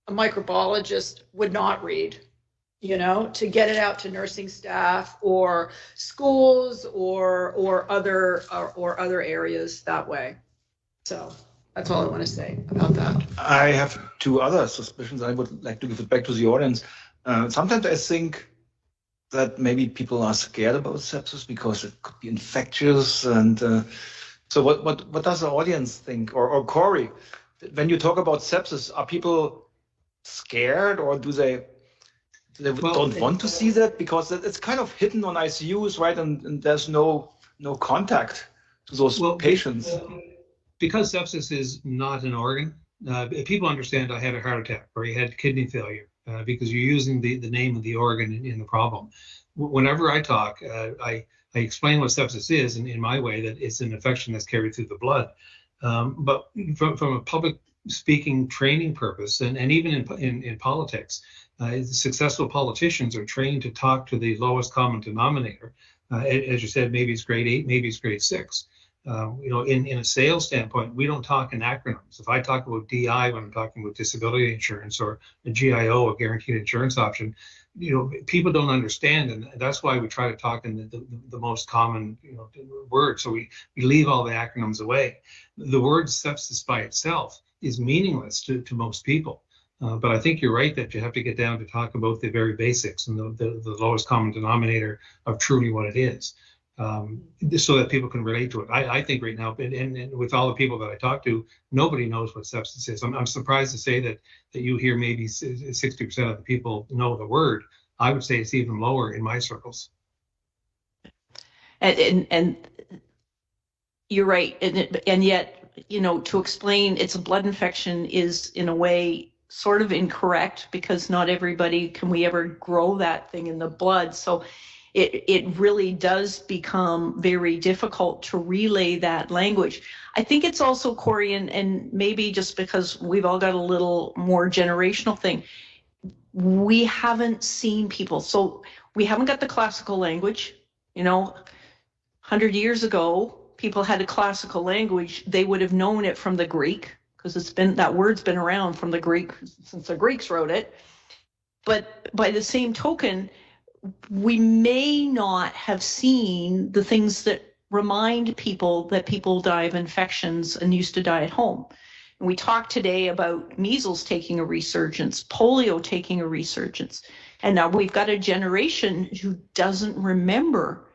a microbiologist would not read, to get it out to nursing staff or schools or other areas that way. So that's all I want to say about that. I have two other suspicions. I would like to give it back to the audience. Sometimes I think that maybe people are scared about sepsis because it could be infectious. And so what does the audience think? Or Corey, when you talk about sepsis, are people scared, or do they don't want to see that? Because it's kind of hidden on ICUs, right? And there's no contact to those patients. Because sepsis is not an organ, people understand I had a heart attack or I had kidney failure because you're using the name of the organ in the problem. Whenever I talk, I explain what sepsis is in my way, that it's an infection that's carried through the blood. But from a public speaking training purpose, and even in politics, successful politicians are trained to talk to the lowest common denominator. As you said, maybe it's grade 8, maybe it's grade 6. In a sales standpoint, we don't talk in acronyms. If I talk about DI when I'm talking about disability insurance, or a GIO, a guaranteed insurance option, people don't understand, and that's why we try to talk in the most common words. So we leave all the acronyms away. The word sepsis by itself is meaningless to most people. But I think you're right that you have to get down to talk about the very basics and the lowest common denominator of truly what it is, so that people can relate to it. I think right now, and with all the people that I talk to, nobody knows what sepsis is. I'm surprised to say that you hear maybe 60% of the people know the word. I would say it's even lower in my circles. And you're right. And yet, to explain it's a blood infection is in a way sort of incorrect, because not everybody can we ever grow that thing in the blood. So it really does become very difficult to relay that language. I think it's also, Corey, and maybe just because we've all got a little more generational thing, we haven't seen people. So we haven't got the classical language. 100 years ago, people had a classical language. They would have known it from the Greek, because that word's been around from the Greek since the Greeks wrote it. But by the same token, we may not have seen the things that remind people that people die of infections and used to die at home. And we talked today about measles taking a resurgence, polio taking a resurgence. And now we've got a generation who doesn't remember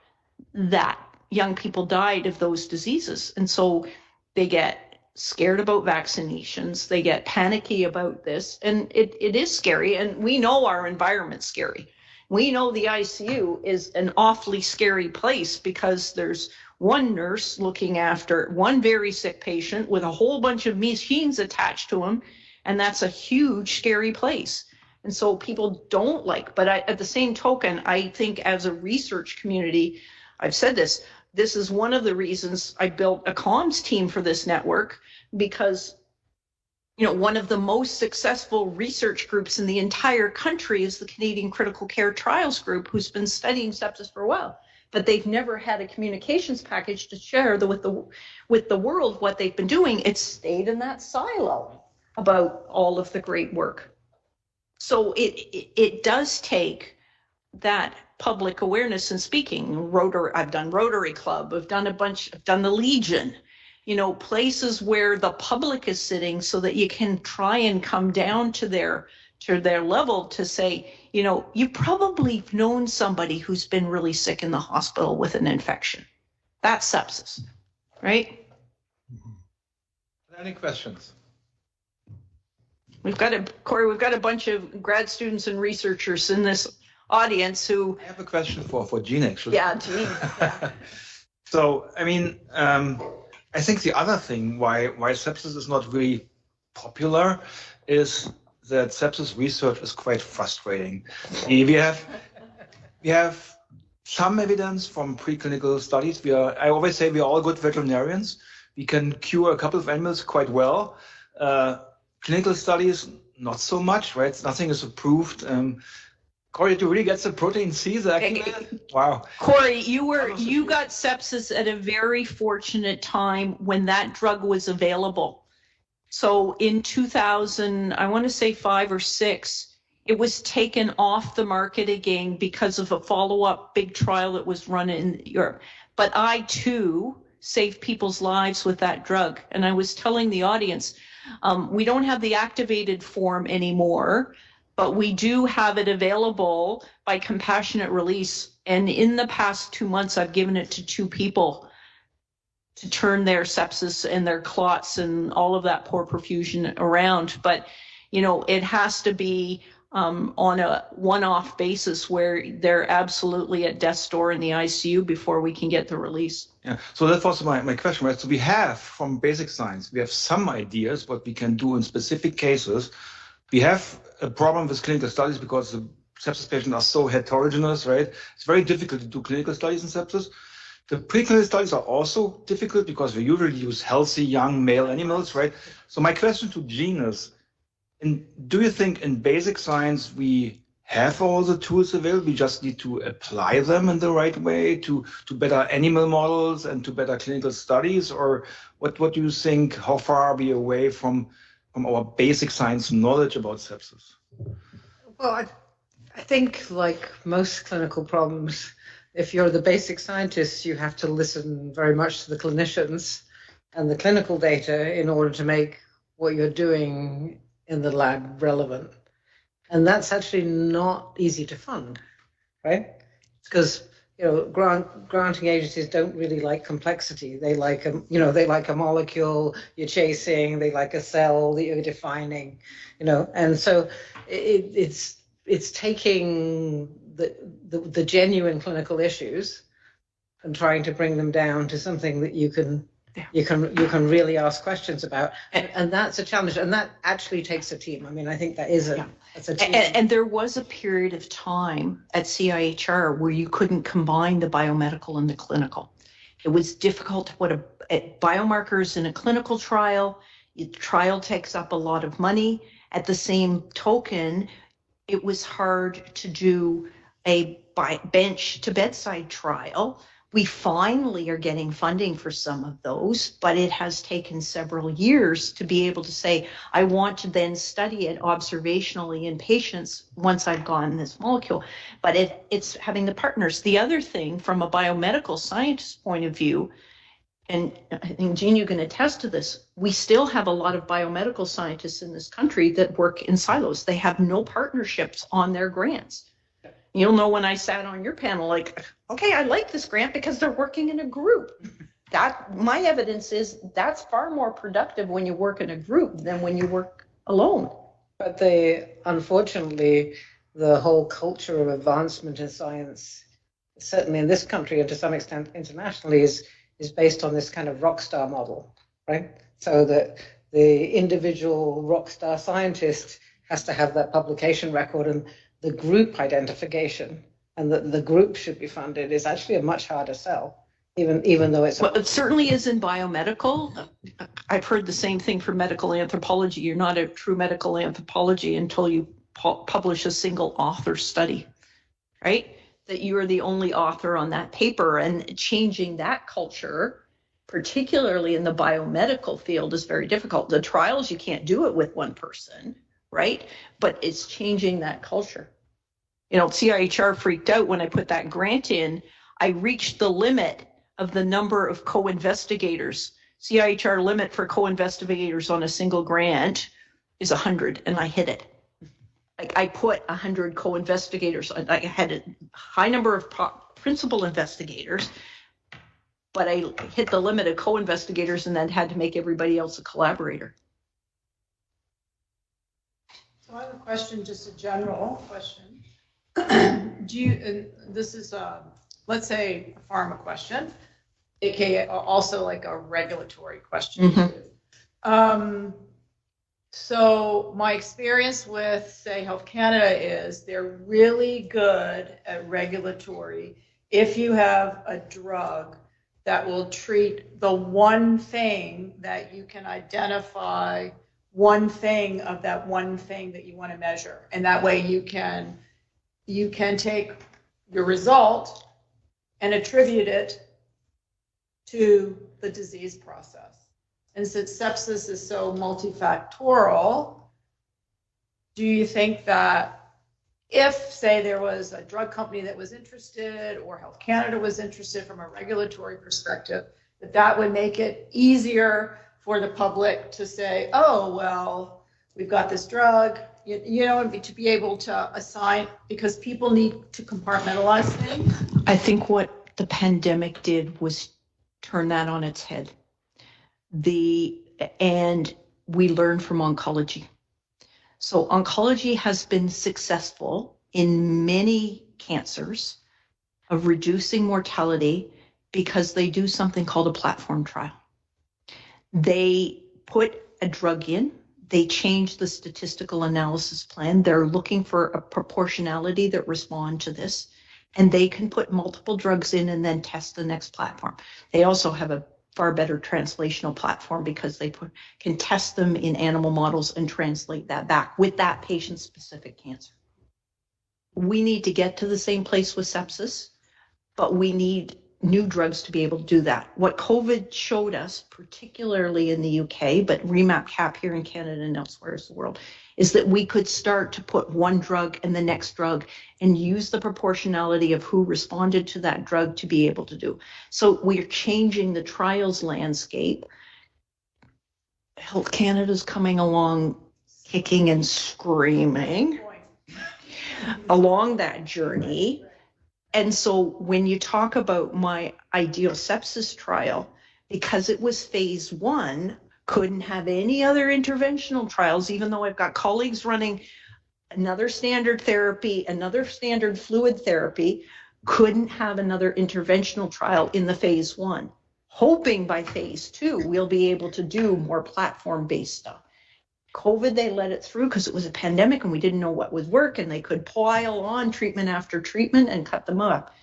that young people died of those diseases. And so they get scared about vaccinations, they get panicky about this, and it is scary. And we know our environment's scary. We know the ICU is an awfully scary place, because there's one nurse looking after one very sick patient with a whole bunch of machines attached to him, and that's a huge, scary place. And so people don't but at the same token, I think as a research community, I've said this is one of the reasons I built a comms team for this network, because one of the most successful research groups in the entire country is the Canadian Critical Care Trials Group, who's been studying sepsis for a while. But they've never had a communications package to share with the world what they've been doing. It's stayed in that silo about all of the great work. So it does take that public awareness and speaking. I've done Rotary Club, I've done the Legion, places where the public is sitting so that you can try and come down to their level to say, you probably known somebody who's been really sick in the hospital with an infection. That's sepsis, right? Any questions? Corey, we've got a bunch of grad students and researchers in this audience who. I have a question for Jean, actually. Yeah, Jean. Yeah. So, I think the other thing why sepsis is not really popular is that sepsis research is quite frustrating. We have some evidence from preclinical studies. I always say we are all good veterinarians. We can cure a couple of animals quite well. Clinical studies, not so much, right? Nothing is approved. Corey, did you really get some protein C? Wow. Corey, you got sepsis at a very fortunate time when that drug was available. So in 2000, I want to say 5 or 6, it was taken off the market again because of a follow-up big trial that was run in Europe. But I too saved people's lives with that drug. And I was telling the audience, we don't have the activated form anymore, but we do have it available by compassionate release. And in the past 2 months, I've given it to 2 people to turn their sepsis and their clots and all of that poor perfusion around. But, it has to be on a one-off basis where they're absolutely at death's door in the ICU before we can get the release. Yeah, so that was my question, right? So we have, from basic science, we have some ideas what we can do in specific cases. We have a problem with clinical studies because the sepsis patients are so heterogeneous, right? It's very difficult to do clinical studies in sepsis. The preclinical studies are also difficult because we usually use healthy young male animals, right? So my question to Jean is, do you think in basic science we have all the tools available? We just need to apply them in the right way to better animal models and to better clinical studies? Or what do you think? How far are we away from our basic science knowledge about sepsis? Well, I think like most clinical problems, if you're the basic scientist, you have to listen very much to the clinicians and the clinical data in order to make what you're doing in the lab relevant. And that's actually not easy to fund, right? Because granting agencies don't really like complexity. They like a molecule you're chasing. They like a cell that you're defining, And so it's taking the genuine clinical issues and trying to bring them down to something that you can really ask questions about, and that's a challenge, and that actually takes a team. I think that is it's a team. And there was a period of time at CIHR where you couldn't combine the biomedical and the clinical. It was difficult to put biomarkers in a clinical trial. The trial takes up a lot of money. At the same token, it was hard to do a bench to bedside trial. We finally are getting funding for some of those, but it has taken several years to be able to say, I want to then study it observationally in patients once I've gotten this molecule. But it's having the partners. The other thing from a biomedical scientist point of view, and I think, Jean, you can attest to this, we still have a lot of biomedical scientists in this country that work in silos. They have no partnerships on their grants. You'll know when I sat on your panel, like, okay, I like this grant because they're working in a group. My evidence is that's far more productive when you work in a group than when you work alone. But unfortunately, the whole culture of advancement in science, certainly in this country and to some extent internationally, is based on this kind of rock star model, right? So that the individual rock star scientist has to have that publication record, and the group identification and that the group should be funded is actually a much harder sell. even though it's. Well, it certainly is in biomedical. I've heard the same thing for medical anthropology. You're not a true medical anthropology until you publish a single author study, right? That you are the only author on that paper, and changing that culture, particularly in the biomedical field, is very difficult. The trials, you can't do it with one person, right? But it's changing that culture. You know, CIHR freaked out when I put that grant in. I reached the limit of the number of co-investigators. CIHR limit for co-investigators on a single grant is 100, and I hit it. Like, I put 100 co-investigators. I had a high number of principal investigators, but I hit the limit of co-investigators and then had to make everybody else a collaborator. So I have a question, just a general question. Do you, and this is, let's say, a pharma question, aka also like a regulatory question. Mm-hmm. So my experience with, say, Health Canada is they're really good at regulatory. If you have a drug that will treat the one thing that you can identify, one thing of that one thing that you want to measure, and that way you can take your result and attribute it to the disease process. And since sepsis is so multifactorial, do you think that if, say, there was a drug company that was interested, or Health Canada was interested from a regulatory perspective, that would make it easier for the public to say, oh, well, we've got this drug, you know, to be able to assign, because people need to compartmentalize things? I think what the pandemic did was turn that on its head. And we learned from oncology. So oncology has been successful in many cancers of reducing mortality because they do something called a platform trial. They put a drug in, they change the statistical analysis plan. They're looking for a proportionality that respond to this, and they can put multiple drugs in and then test the next platform. They also have a far better translational platform because they can test them in animal models and translate that back with that patient-specific cancer. We need to get to the same place with sepsis, but we need new drugs to be able to do that. What COVID showed us, particularly in the UK, but REMAP-CAP here in Canada and elsewhere in the world, is that we could start to put one drug and the next drug and use the proportionality of who responded to that drug to be able to do. So we're changing the trials landscape. Health Canada's coming along, kicking and screaming along that journey. And so when you talk about my ideal sepsis trial, because it was phase 1, couldn't have any other interventional trials, even though I've got colleagues running another standard therapy, another standard fluid therapy, couldn't have another interventional trial in the phase 1. Hoping by phase 2, we'll be able to do more platform-based stuff. COVID, they let it through because it was a pandemic and we didn't know what would work, and they could pile on treatment after treatment and cut them up.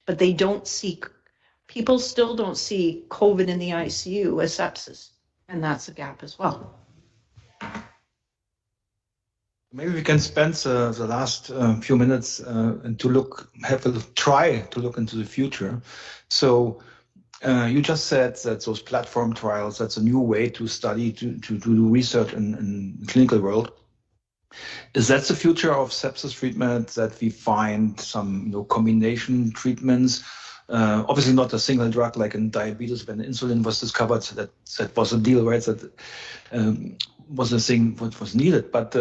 But they don't see, people still don't see COVID in the ICU as sepsis. And that's a gap as well. Maybe we can spend the last few minutes and try to look into the future. So you just said that those platform trials, that's a new way to study, to do research in the clinical world. Is that the future of sepsis treatment, that we find some combination treatments? Obviously not a single drug like in diabetes when insulin was discovered. So that was a deal, right? That was the thing what was needed. But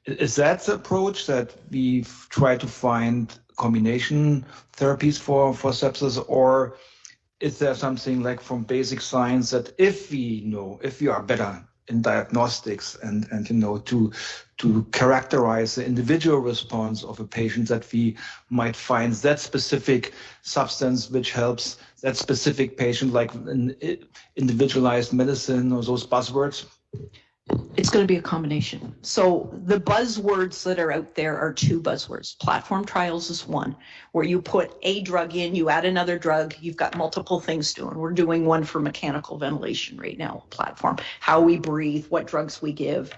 is that the approach, that we try to find combination therapies for sepsis, or is there something like from basic science that if we are better in diagnostics and to characterize the individual response of a patient, that we might find that specific substance which helps that specific patient, like an individualized medicine or those buzzwords? It's going to be a combination. So the buzzwords that are out there are two buzzwords. Platform trials is one, where you put a drug in, you add another drug, you've got multiple things doing. We're doing one for mechanical ventilation right now, platform, how we breathe, what drugs we give.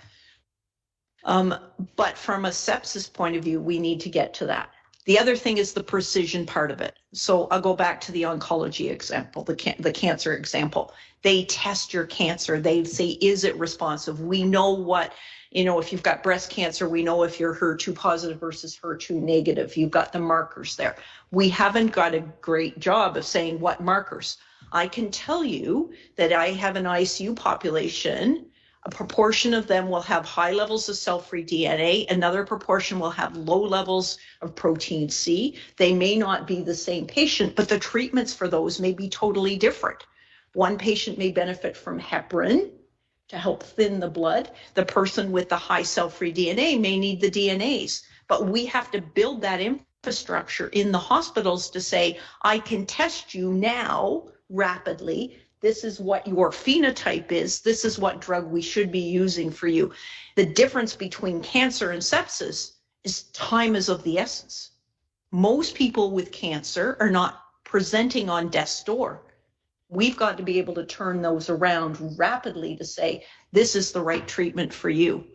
But from a sepsis point of view, we need to get to that. The other thing is the precision part of it. So I'll go back to the oncology example, the cancer example. They test your cancer. They say, is it responsive? We know what, if you've got breast cancer, we know if you're HER2 positive versus HER2 negative. You've got the markers there. We haven't got a great job of saying what markers. I can tell you that I have an ICU population. A proportion of them will have high levels of cell-free DNA. Another proportion will have low levels of protein C. They may not be the same patient, but the treatments for those may be totally different. One patient may benefit from heparin to help thin the blood. The person with the high cell-free DNA may need the DNAs. But we have to build that infrastructure in the hospitals to say, I can test you now rapidly. This is what your phenotype is. This is what drug we should be using for you. The difference between cancer and sepsis is time is of the essence. Most people with cancer are not presenting on death's door. We've got to be able to turn those around rapidly to say, this is the right treatment for you.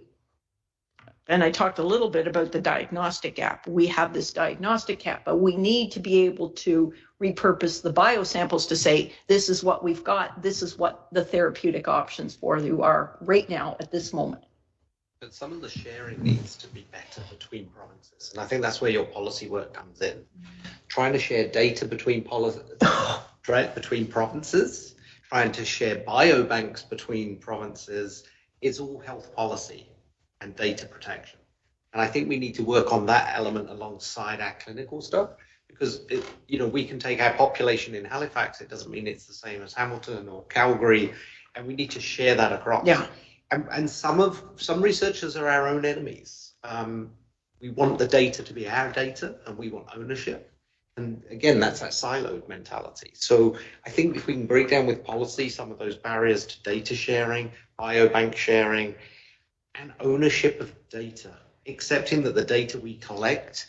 And I talked a little bit about the diagnostic gap. We have this diagnostic gap, but we need to be able to repurpose the biosamples to say, this is what we've got. This is what the therapeutic options for you are right now at this moment. But some of the sharing needs to be better between provinces. And I think that's where your policy work comes in. Trying to share data between provinces, trying to share biobanks between provinces, it's all health policy and data protection. And I think we need to work on that element alongside our clinical stuff, because we can take our population in Halifax, it doesn't mean it's the same as Hamilton or Calgary, and we need to share that across. Yeah. And some researchers are our own enemies. We want the data to be our data, and we want ownership. And again, that's that siloed mentality. So I think if we can break down with policy some of those barriers to data sharing, biobank sharing, and ownership of data, accepting that the data we collect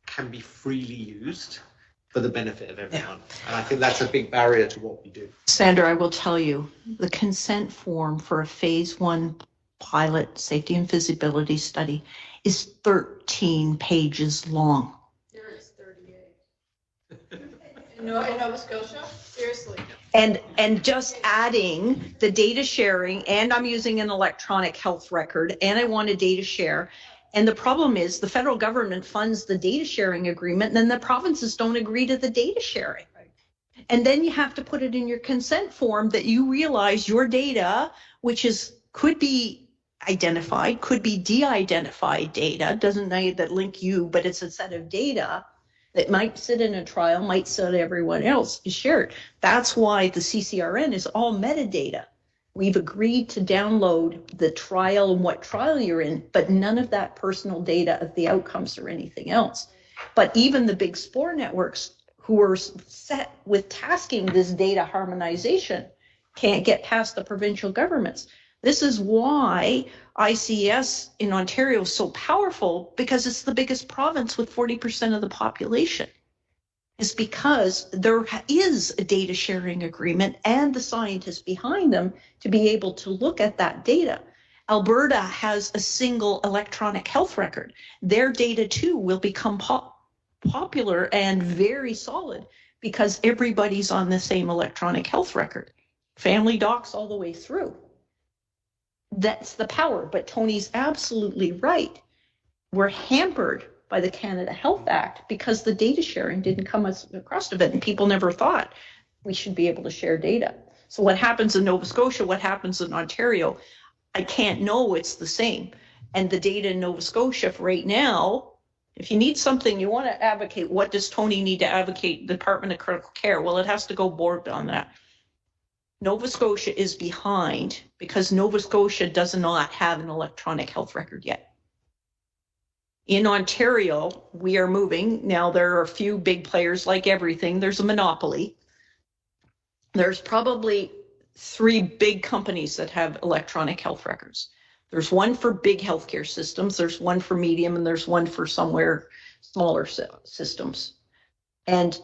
can be freely used for the benefit of everyone. Yeah. And I think that's a big barrier to what we do. Sandra, I will tell you, the consent form for a phase 1 pilot safety and feasibility study is 13 pages long. There is 38. In Nova Scotia? Seriously. And just adding the data sharing, and I'm using an electronic health record, and I want a data share. And the problem is the federal government funds the data sharing agreement, and then the provinces don't agree to the data sharing. Right. And then you have to put it in your consent form that you realize your data, which could be identified, could be de-identified data, doesn't know that link you, but it's a set of data that might sit in a trial, might sit everyone else, is shared. That's why the CCRN is all metadata. We've agreed to download the trial and what trial you're in, but none of that personal data of the outcomes or anything else. But even the big spore networks who are set with tasking this data harmonization can't get past the provincial governments. This is why ICS in Ontario is so powerful, because it's the biggest province with 40% of the population. Is because there is a data sharing agreement and the scientists behind them to be able to look at that data. Alberta has a single electronic health record. Their data too will become popular and very solid because everybody's on the same electronic health record. Family docs all the way through. That's the power, but Tony's absolutely right. We're hampered by the Canada Health Act because the data sharing didn't come across of it, and people never thought we should be able to share data. So what happens in Nova Scotia, what happens in Ontario, I can't know it's the same. And the data in Nova Scotia right now, if you need something, you want to advocate, what does Tony need to advocate, the Department of Critical Care? Well, it has to go board on that. Nova Scotia is behind because Nova Scotia does not have an electronic health record yet. In Ontario, we are moving. Now, there are a few big players, like everything. There's a monopoly. There's probably 3 big companies that have electronic health records. There's one for big healthcare systems, there's one for medium, and there's one for somewhere smaller systems. And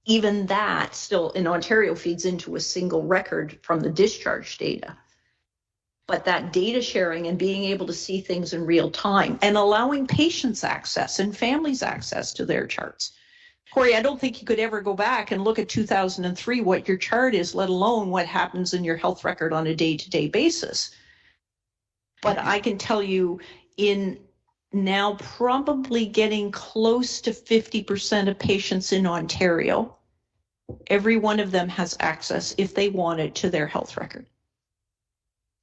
even that still in Ontario feeds into a single record from the discharge data. But that data sharing and being able to see things in real time and allowing patients access and families access to their charts. Corey, I don't think you could ever go back and look at 2003, what your chart is, let alone what happens in your health record on a day-to-day basis. But I can tell you in now probably getting close to 50% of patients in Ontario, every one of them has access, if they want it, to their health record.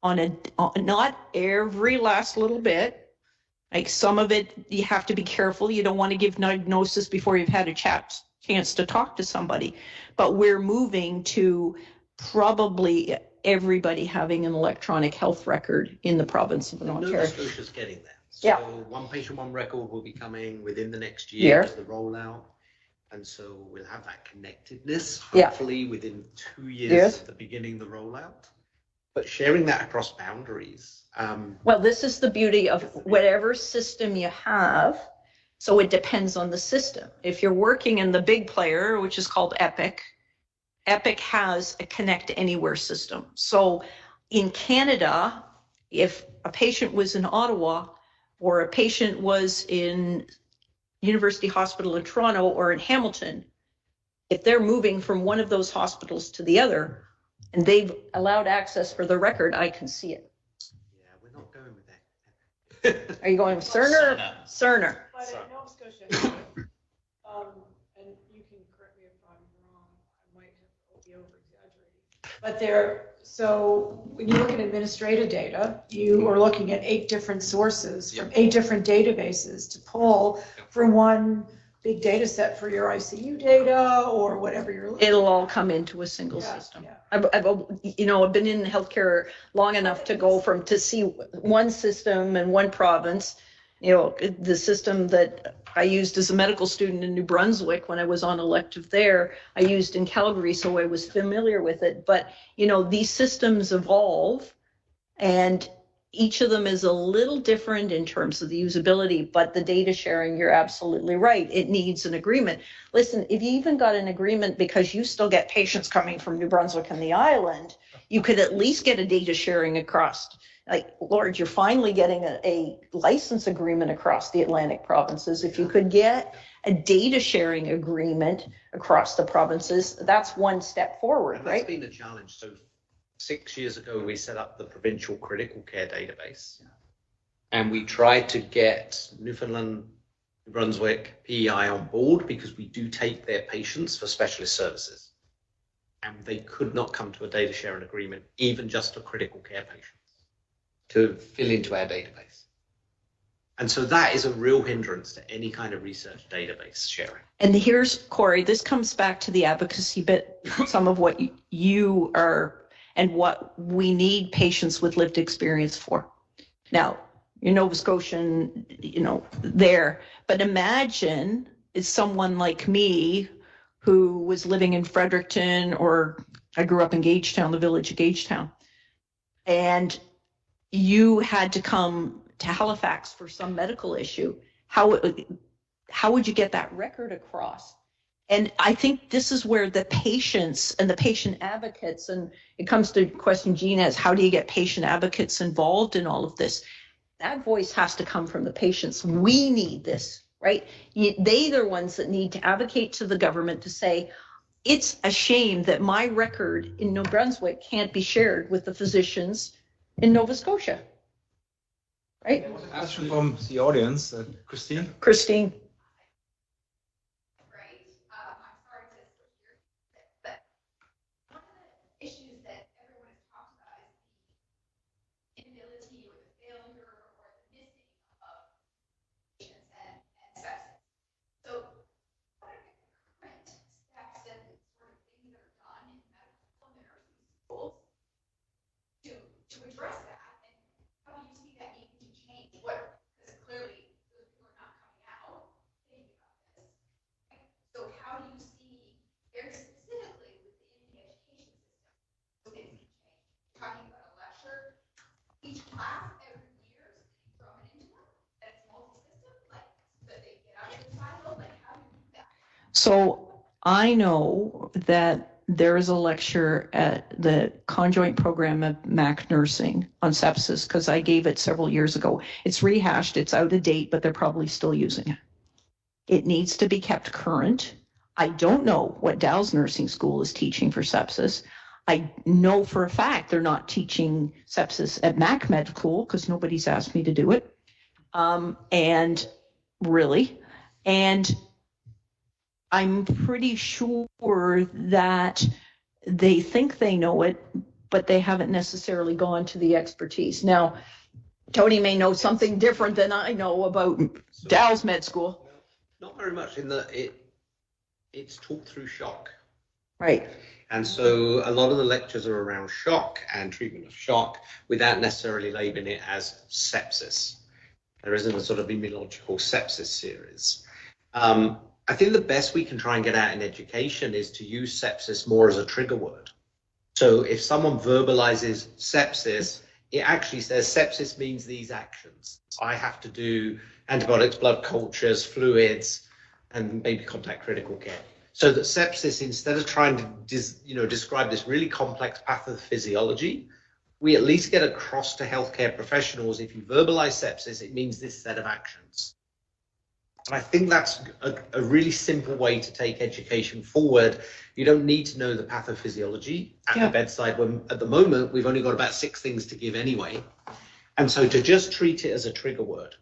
Not every last little bit. Like some of it, you have to be careful. You don't want to give diagnosis before you've had a chance to talk to somebody. But we're moving to probably everybody having an electronic health record in the province of Ontario. Nova Scotia's getting there. So yeah. One patient, one record will be coming within the next year as the rollout. And so we'll have that connectedness, hopefully within 2 years of the beginning of the rollout. But sharing that across boundaries. Well, this is the beauty of whatever system you have. So it depends on the system. If you're working in the big player, which is called Epic, Epic has a Connect Anywhere system. So in Canada, if a patient was in Ottawa or a patient was in University Hospital in Toronto or in Hamilton, if they're moving from one of those hospitals to the other, and they've allowed access for the record, I can see it. Yeah, we're not going with that. Are you going with Cerner? Cerner. But in Nova Scotia, and you can correct me if I'm wrong, I might have be over-exaggerating. But so when you look at administrative data, you are looking at 8 different sources from 8 different databases to pull from one big data set for your ICU data or whatever you're looking It'll all come into a single system. Yeah. I've been in healthcare long enough to go to see one system in one province. The system that I used as a medical student in New Brunswick when I was on elective there, I used in Calgary, so I was familiar with it. But, these systems evolve, and each of them is a little different in terms of the usability, but the data sharing, you're absolutely right. It needs an agreement. Listen, if you even got an agreement because you still get patients coming from New Brunswick and the island, you could at least get a data sharing across. Like, Lord, you're finally getting a license agreement across the Atlantic provinces. If you could get a data sharing agreement across the provinces, that's one step forward, and right? That's been a challenge. So 6 years ago, we set up the provincial critical care database, and we tried to get Newfoundland, New Brunswick, PEI on board because we do take their patients for specialist services, and they could not come to a data sharing agreement, even just for critical care patients, to fill into our database. And so that is a real hindrance to any kind of research database sharing. And here's, Corey, this comes back to the advocacy bit, some of what you are and what we need patients with lived experience for. Now, you're Nova Scotian, there, but imagine it's someone like me who was living in Fredericton, or I grew up in Gagetown, the village of Gagetown, and you had to come to Halifax for some medical issue. How would you get that record across? And I think this is where the patients and the patient advocates, and it comes to the question Jean has, how do you get patient advocates involved in all of this? That voice has to come from the patients. We need this, right? They're the ones that need to advocate to the government to say, it's a shame that my record in New Brunswick can't be shared with the physicians in Nova Scotia, right? There was a question from the audience, Christine. Christine. To address that, and how do you see that needing to change? Because clearly those people are not coming out. So I know that there is a lecture at the conjoint program of Mac Nursing on sepsis, because I gave it several years ago. It's rehashed, it's out of date, but they're probably still using it. It needs to be kept current. I don't know what Dal's nursing school is teaching for sepsis. I know for a fact they're not teaching sepsis at Mac Med School because nobody's asked me to do it. And I'm pretty sure that they think they know it, but they haven't necessarily gone to the expertise. Now, Tony may know something different than I know about Dal's med school. Not very much in that it's taught through shock. Right. And so a lot of the lectures are around shock and treatment of shock without necessarily labeling it as sepsis. There isn't a sort of immunological sepsis series. I think the best we can try and get out in education is to use sepsis more as a trigger word. So if someone verbalizes sepsis, it actually says sepsis means these actions. I have to do antibiotics, blood cultures, fluids, and maybe contact critical care. So that sepsis, instead of trying to describe this really complex pathophysiology, we at least get across to healthcare professionals, if you verbalize sepsis, it means this set of actions. And I think that's a really simple way to take education forward. You don't need to know the pathophysiology at the bedside, when at the moment we've only got about 6 things to give anyway. And so to just treat it as a trigger word,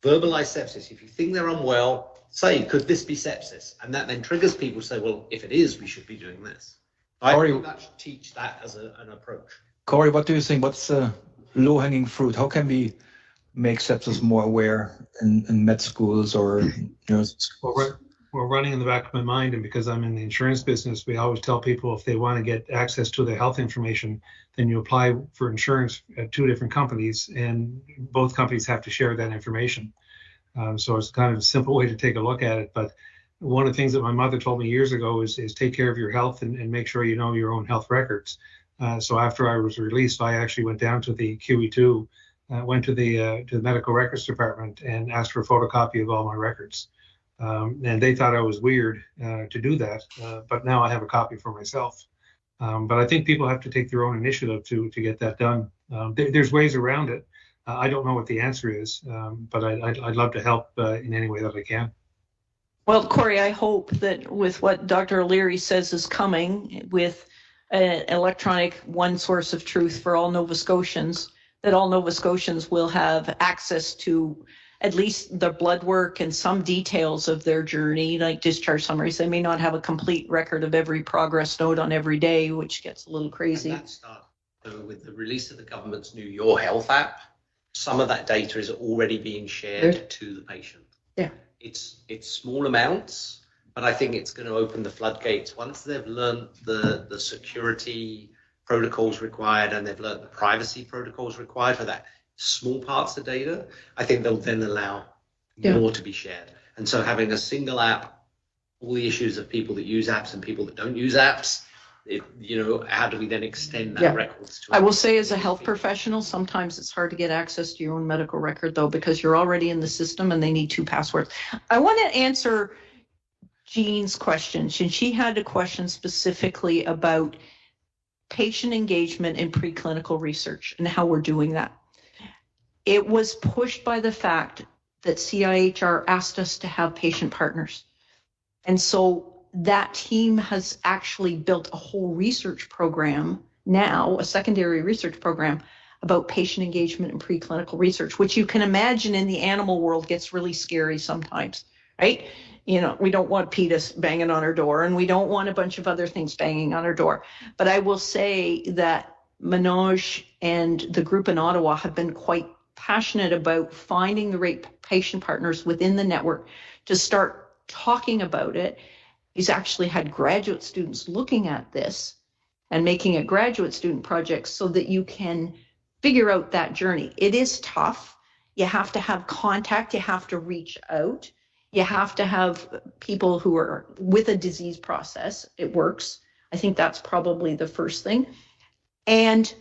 verbalize sepsis. If you think they're unwell, say, could this be sepsis? And that then triggers people to say, well, if it is, we should be doing this. I think that should teach that as an approach. Corey, what do you think? What's the low-hanging fruit? How can we make sepsis more aware in med schools or Well, running in the back of my mind, and because I'm in the insurance business, we always tell people if they want to get access to their health information, then you apply for insurance at 2 different companies, and both companies have to share that information. So it's kind of a simple way to take a look at it. But one of the things that my mother told me years ago is take care of your health and make sure you know your own health records. So after I was released, I actually went down to the QE2, went to the medical records department and asked for a photocopy of all my records. And they thought I was weird to do that, but now I have a copy for myself. But I think people have to take their own initiative to get that done. There's ways around it. I don't know what the answer is, but I'd love to help in any way that I can. Well, Corey, I hope that with what Dr. O'Leary says is coming with an electronic one source of truth for all Nova Scotians, that all Nova Scotians will have access to at least the blood work and some details of their journey, like discharge summaries. They may not have a complete record of every progress note on every day, which gets a little crazy. And that started with the release of the government's new Your Health app. Some of that data is already being shared to the patient. Yeah. It's small amounts, but I think it's going to open the floodgates once they've learned the security protocols required and they've learned the privacy protocols required for that small parts of data. I think they'll then allow more to be shared. And so having a single app, all the issues of people that use apps and people that don't use apps, how do we then extend that records to? I will say, as a health professional, sometimes it's hard to get access to your own medical record, though, because you're already in the system and they need 2 passwords. I want to answer Jean's question. She had a question specifically about patient engagement in preclinical research and how we're doing that. It was pushed by the fact that CIHR asked us to have patient partners. And so that team has actually built a whole research program now, a secondary research program about patient engagement in preclinical research, which you can imagine in the animal world gets really scary sometimes, right? We don't want PETA banging on our door, and we don't want a bunch of other things banging on our door. But I will say that Manoj and the group in Ottawa have been quite passionate about finding the right patient partners within the network to start talking about it. He's actually had graduate students looking at this and making a graduate student project so that you can figure out that journey. It is tough. You have to have contact. You have to reach out. You have to have people who are with a disease process. It works. I think that's probably the first thing. And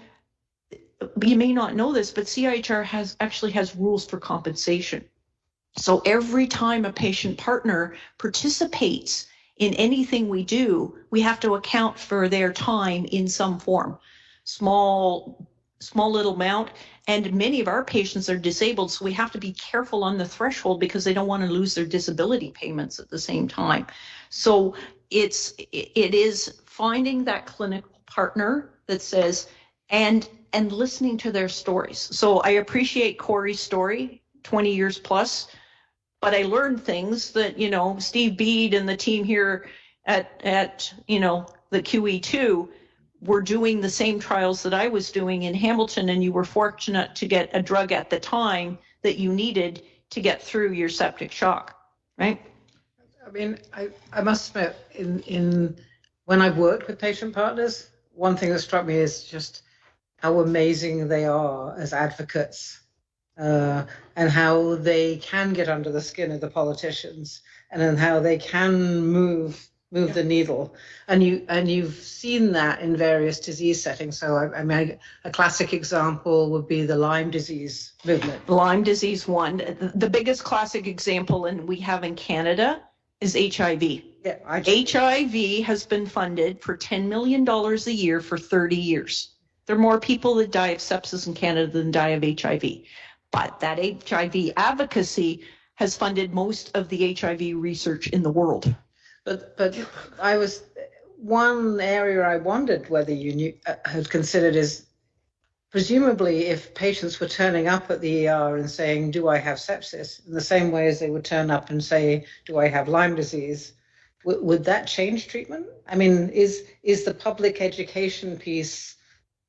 you may not know this, but CIHR has rules for compensation. So every time a patient partner participates in anything we do, we have to account for their time in some form, small little amount. And many of our patients are disabled, so we have to be careful on the threshold because they don't want to lose their disability payments at the same time. So it is finding that clinical partner that says, and listening to their stories. So I appreciate Corey's story, 20 years plus, but I learned things that, you know, Steve Bede and the team here at you know, the QE2 were doing the same trials that I was doing in Hamilton, and you were fortunate to get a drug at the time that you needed to get through your septic shock, right? I mean, I must admit, in when I've worked with patient partners, one thing that struck me is just how amazing they are as advocates, and how they can get under the skin of the politicians, and then how they can move the needle. And you've seen that in various disease settings. So I mean, a classic example would be the Lyme disease movement. Lyme disease one. The biggest classic example, and we have in Canada, is HIV. Yeah, HIV has been funded for $10 million a year for 30 years. There are more people that die of sepsis in Canada than die of HIV. But that HIV advocacy has funded most of the HIV research in the world. But one area I wondered whether you had considered is, presumably if patients were turning up at the ER and saying, do I have sepsis, in the same way as they would turn up and say, do I have Lyme disease, would that change treatment? I mean, is the public education piece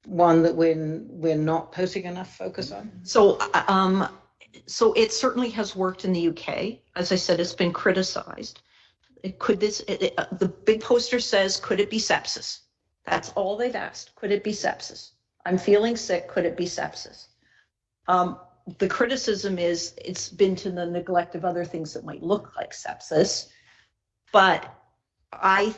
one that we're not putting enough focus on? So it certainly has worked in the UK. As I said, it's been criticized. The big poster says, could it be sepsis? That's all they've asked. Could it be sepsis? I'm feeling sick. Could it be sepsis? The criticism is it's been to the neglect of other things that might look like sepsis. But I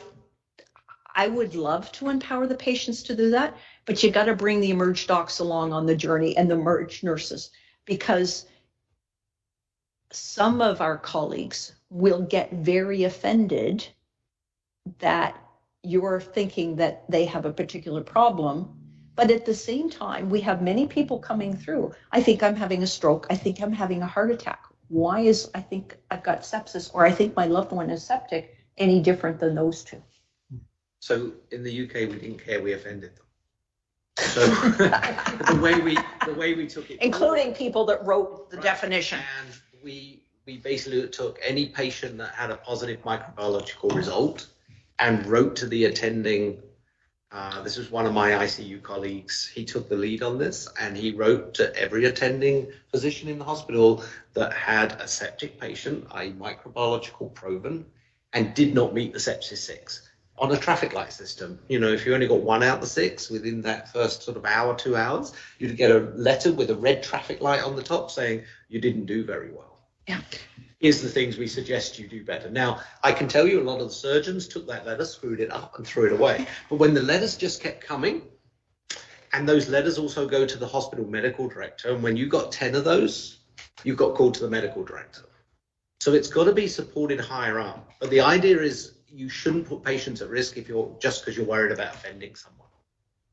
would love to empower the patients to do that, but you got to bring the eMERGE docs along on the journey and the eMERGE nurses, because some of our colleagues will get very offended that you're thinking that they have a particular problem. But at the same time, we have many people coming through. I think I'm having a stroke. I think I'm having a heart attack. Why is I think I've got sepsis, or I think my loved one is septic, any different than those two? So in the UK, we didn't care, we offended them. So the way we took it, including people that wrote the definition. And we basically took any patient that had a positive microbiological result and wrote to the attending. This was one of my ICU colleagues. He took the lead on this, and he wrote to every attending physician in the hospital that had a septic patient, a microbiological proven, and did not meet the sepsis 6 on a traffic light system. You know, if you only got 1 out of the 6 within that first sort of hour, 2 hours, you'd get a letter with a red traffic light on the top saying you didn't do very well. Yeah. Here's the things we suggest you do better. Now, I can tell you a lot of the surgeons took that letter, screwed it up and threw it away. But when the letters just kept coming, and those letters also go to the hospital medical director, and when you got 10 of those, you've got called to the medical director. So it's got to be supported higher up. But the idea is you shouldn't put patients at risk if you're just because you're worried about offending someone.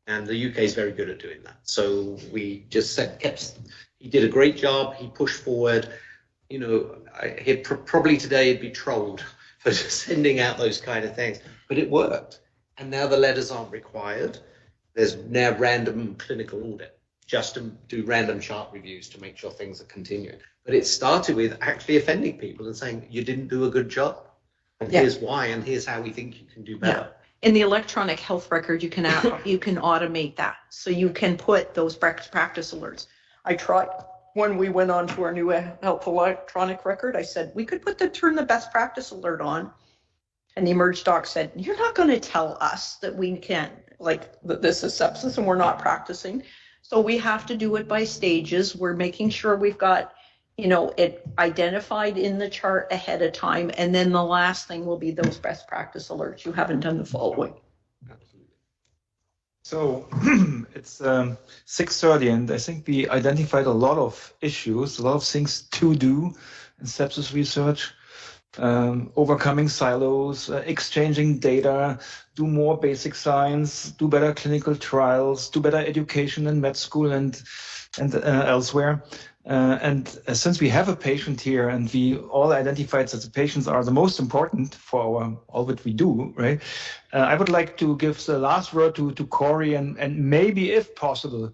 And the UK is very good at doing that. So we just he did a great job. He pushed forward. You know, he'd probably today he'd be trolled for just sending out those kind of things, but it worked. And now the letters aren't required. There's now random clinical audit, just to do random chart reviews to make sure things are continuing. But it started with actually offending people and saying, you didn't do a good job. And here's why, and here's how we think you can do better. In the electronic health record, you can automate that. So you can put those practice alerts. I tried. When we went on to our new health electronic record, I said, we could turn the best practice alert on. And the eMERGE doc said, you're not going to tell us that we can't, that this is sepsis and we're not practicing. So we have to do it by stages. We're making sure we've got, it identified in the chart ahead of time. And then the last thing will be those best practice alerts. You haven't done the following. So it's 6:30, and I think we identified a lot of issues, a lot of things to do in sepsis research. overcoming silos, exchanging data, do more basic science, do better clinical trials, do better education in med school and elsewhere. Since we have a patient here and we all identified that the patients are the most important for all that we do, right? I would like to give the last word to Corey and maybe, if possible,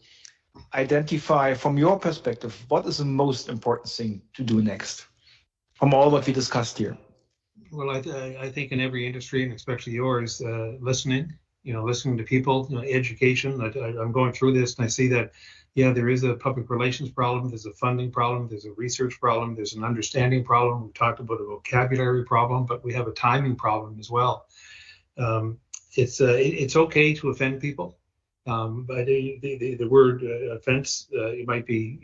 identify from your perspective, what is the most important thing to do next from all what we discussed here? Well, I think in every industry, and especially yours, listening to people, education. I'm going through this and I see that, yeah, there is a public relations problem, there's a funding problem, there's a research problem, there's an understanding problem. We talked about a vocabulary problem, but we have a timing problem as well. It's okay to offend people. But the word offense, it might be,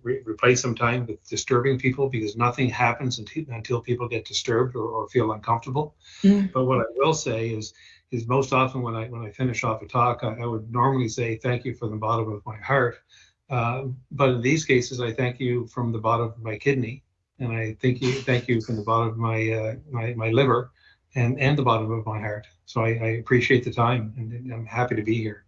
replace sometime with disturbing people, because nothing happens until people get disturbed or feel uncomfortable. But what I will say is most often when I finish off a talk, I would normally say thank you from the bottom of my heart. But in these cases, I thank you from the bottom of my kidney, and I thank you from the bottom of my liver and the bottom of my heart. So I appreciate the time, and I'm happy to be here.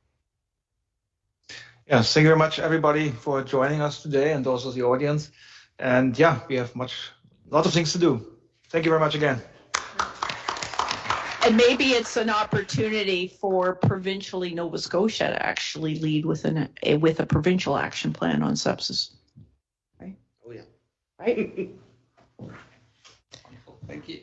Yeah, thank you very much, everybody, for joining us today, and also the audience. And yeah, we have a lot of things to do. Thank you very much again. And maybe it's an opportunity for provincially Nova Scotia to actually lead with a provincial action plan on sepsis. Right? Oh yeah. Right? Thank you.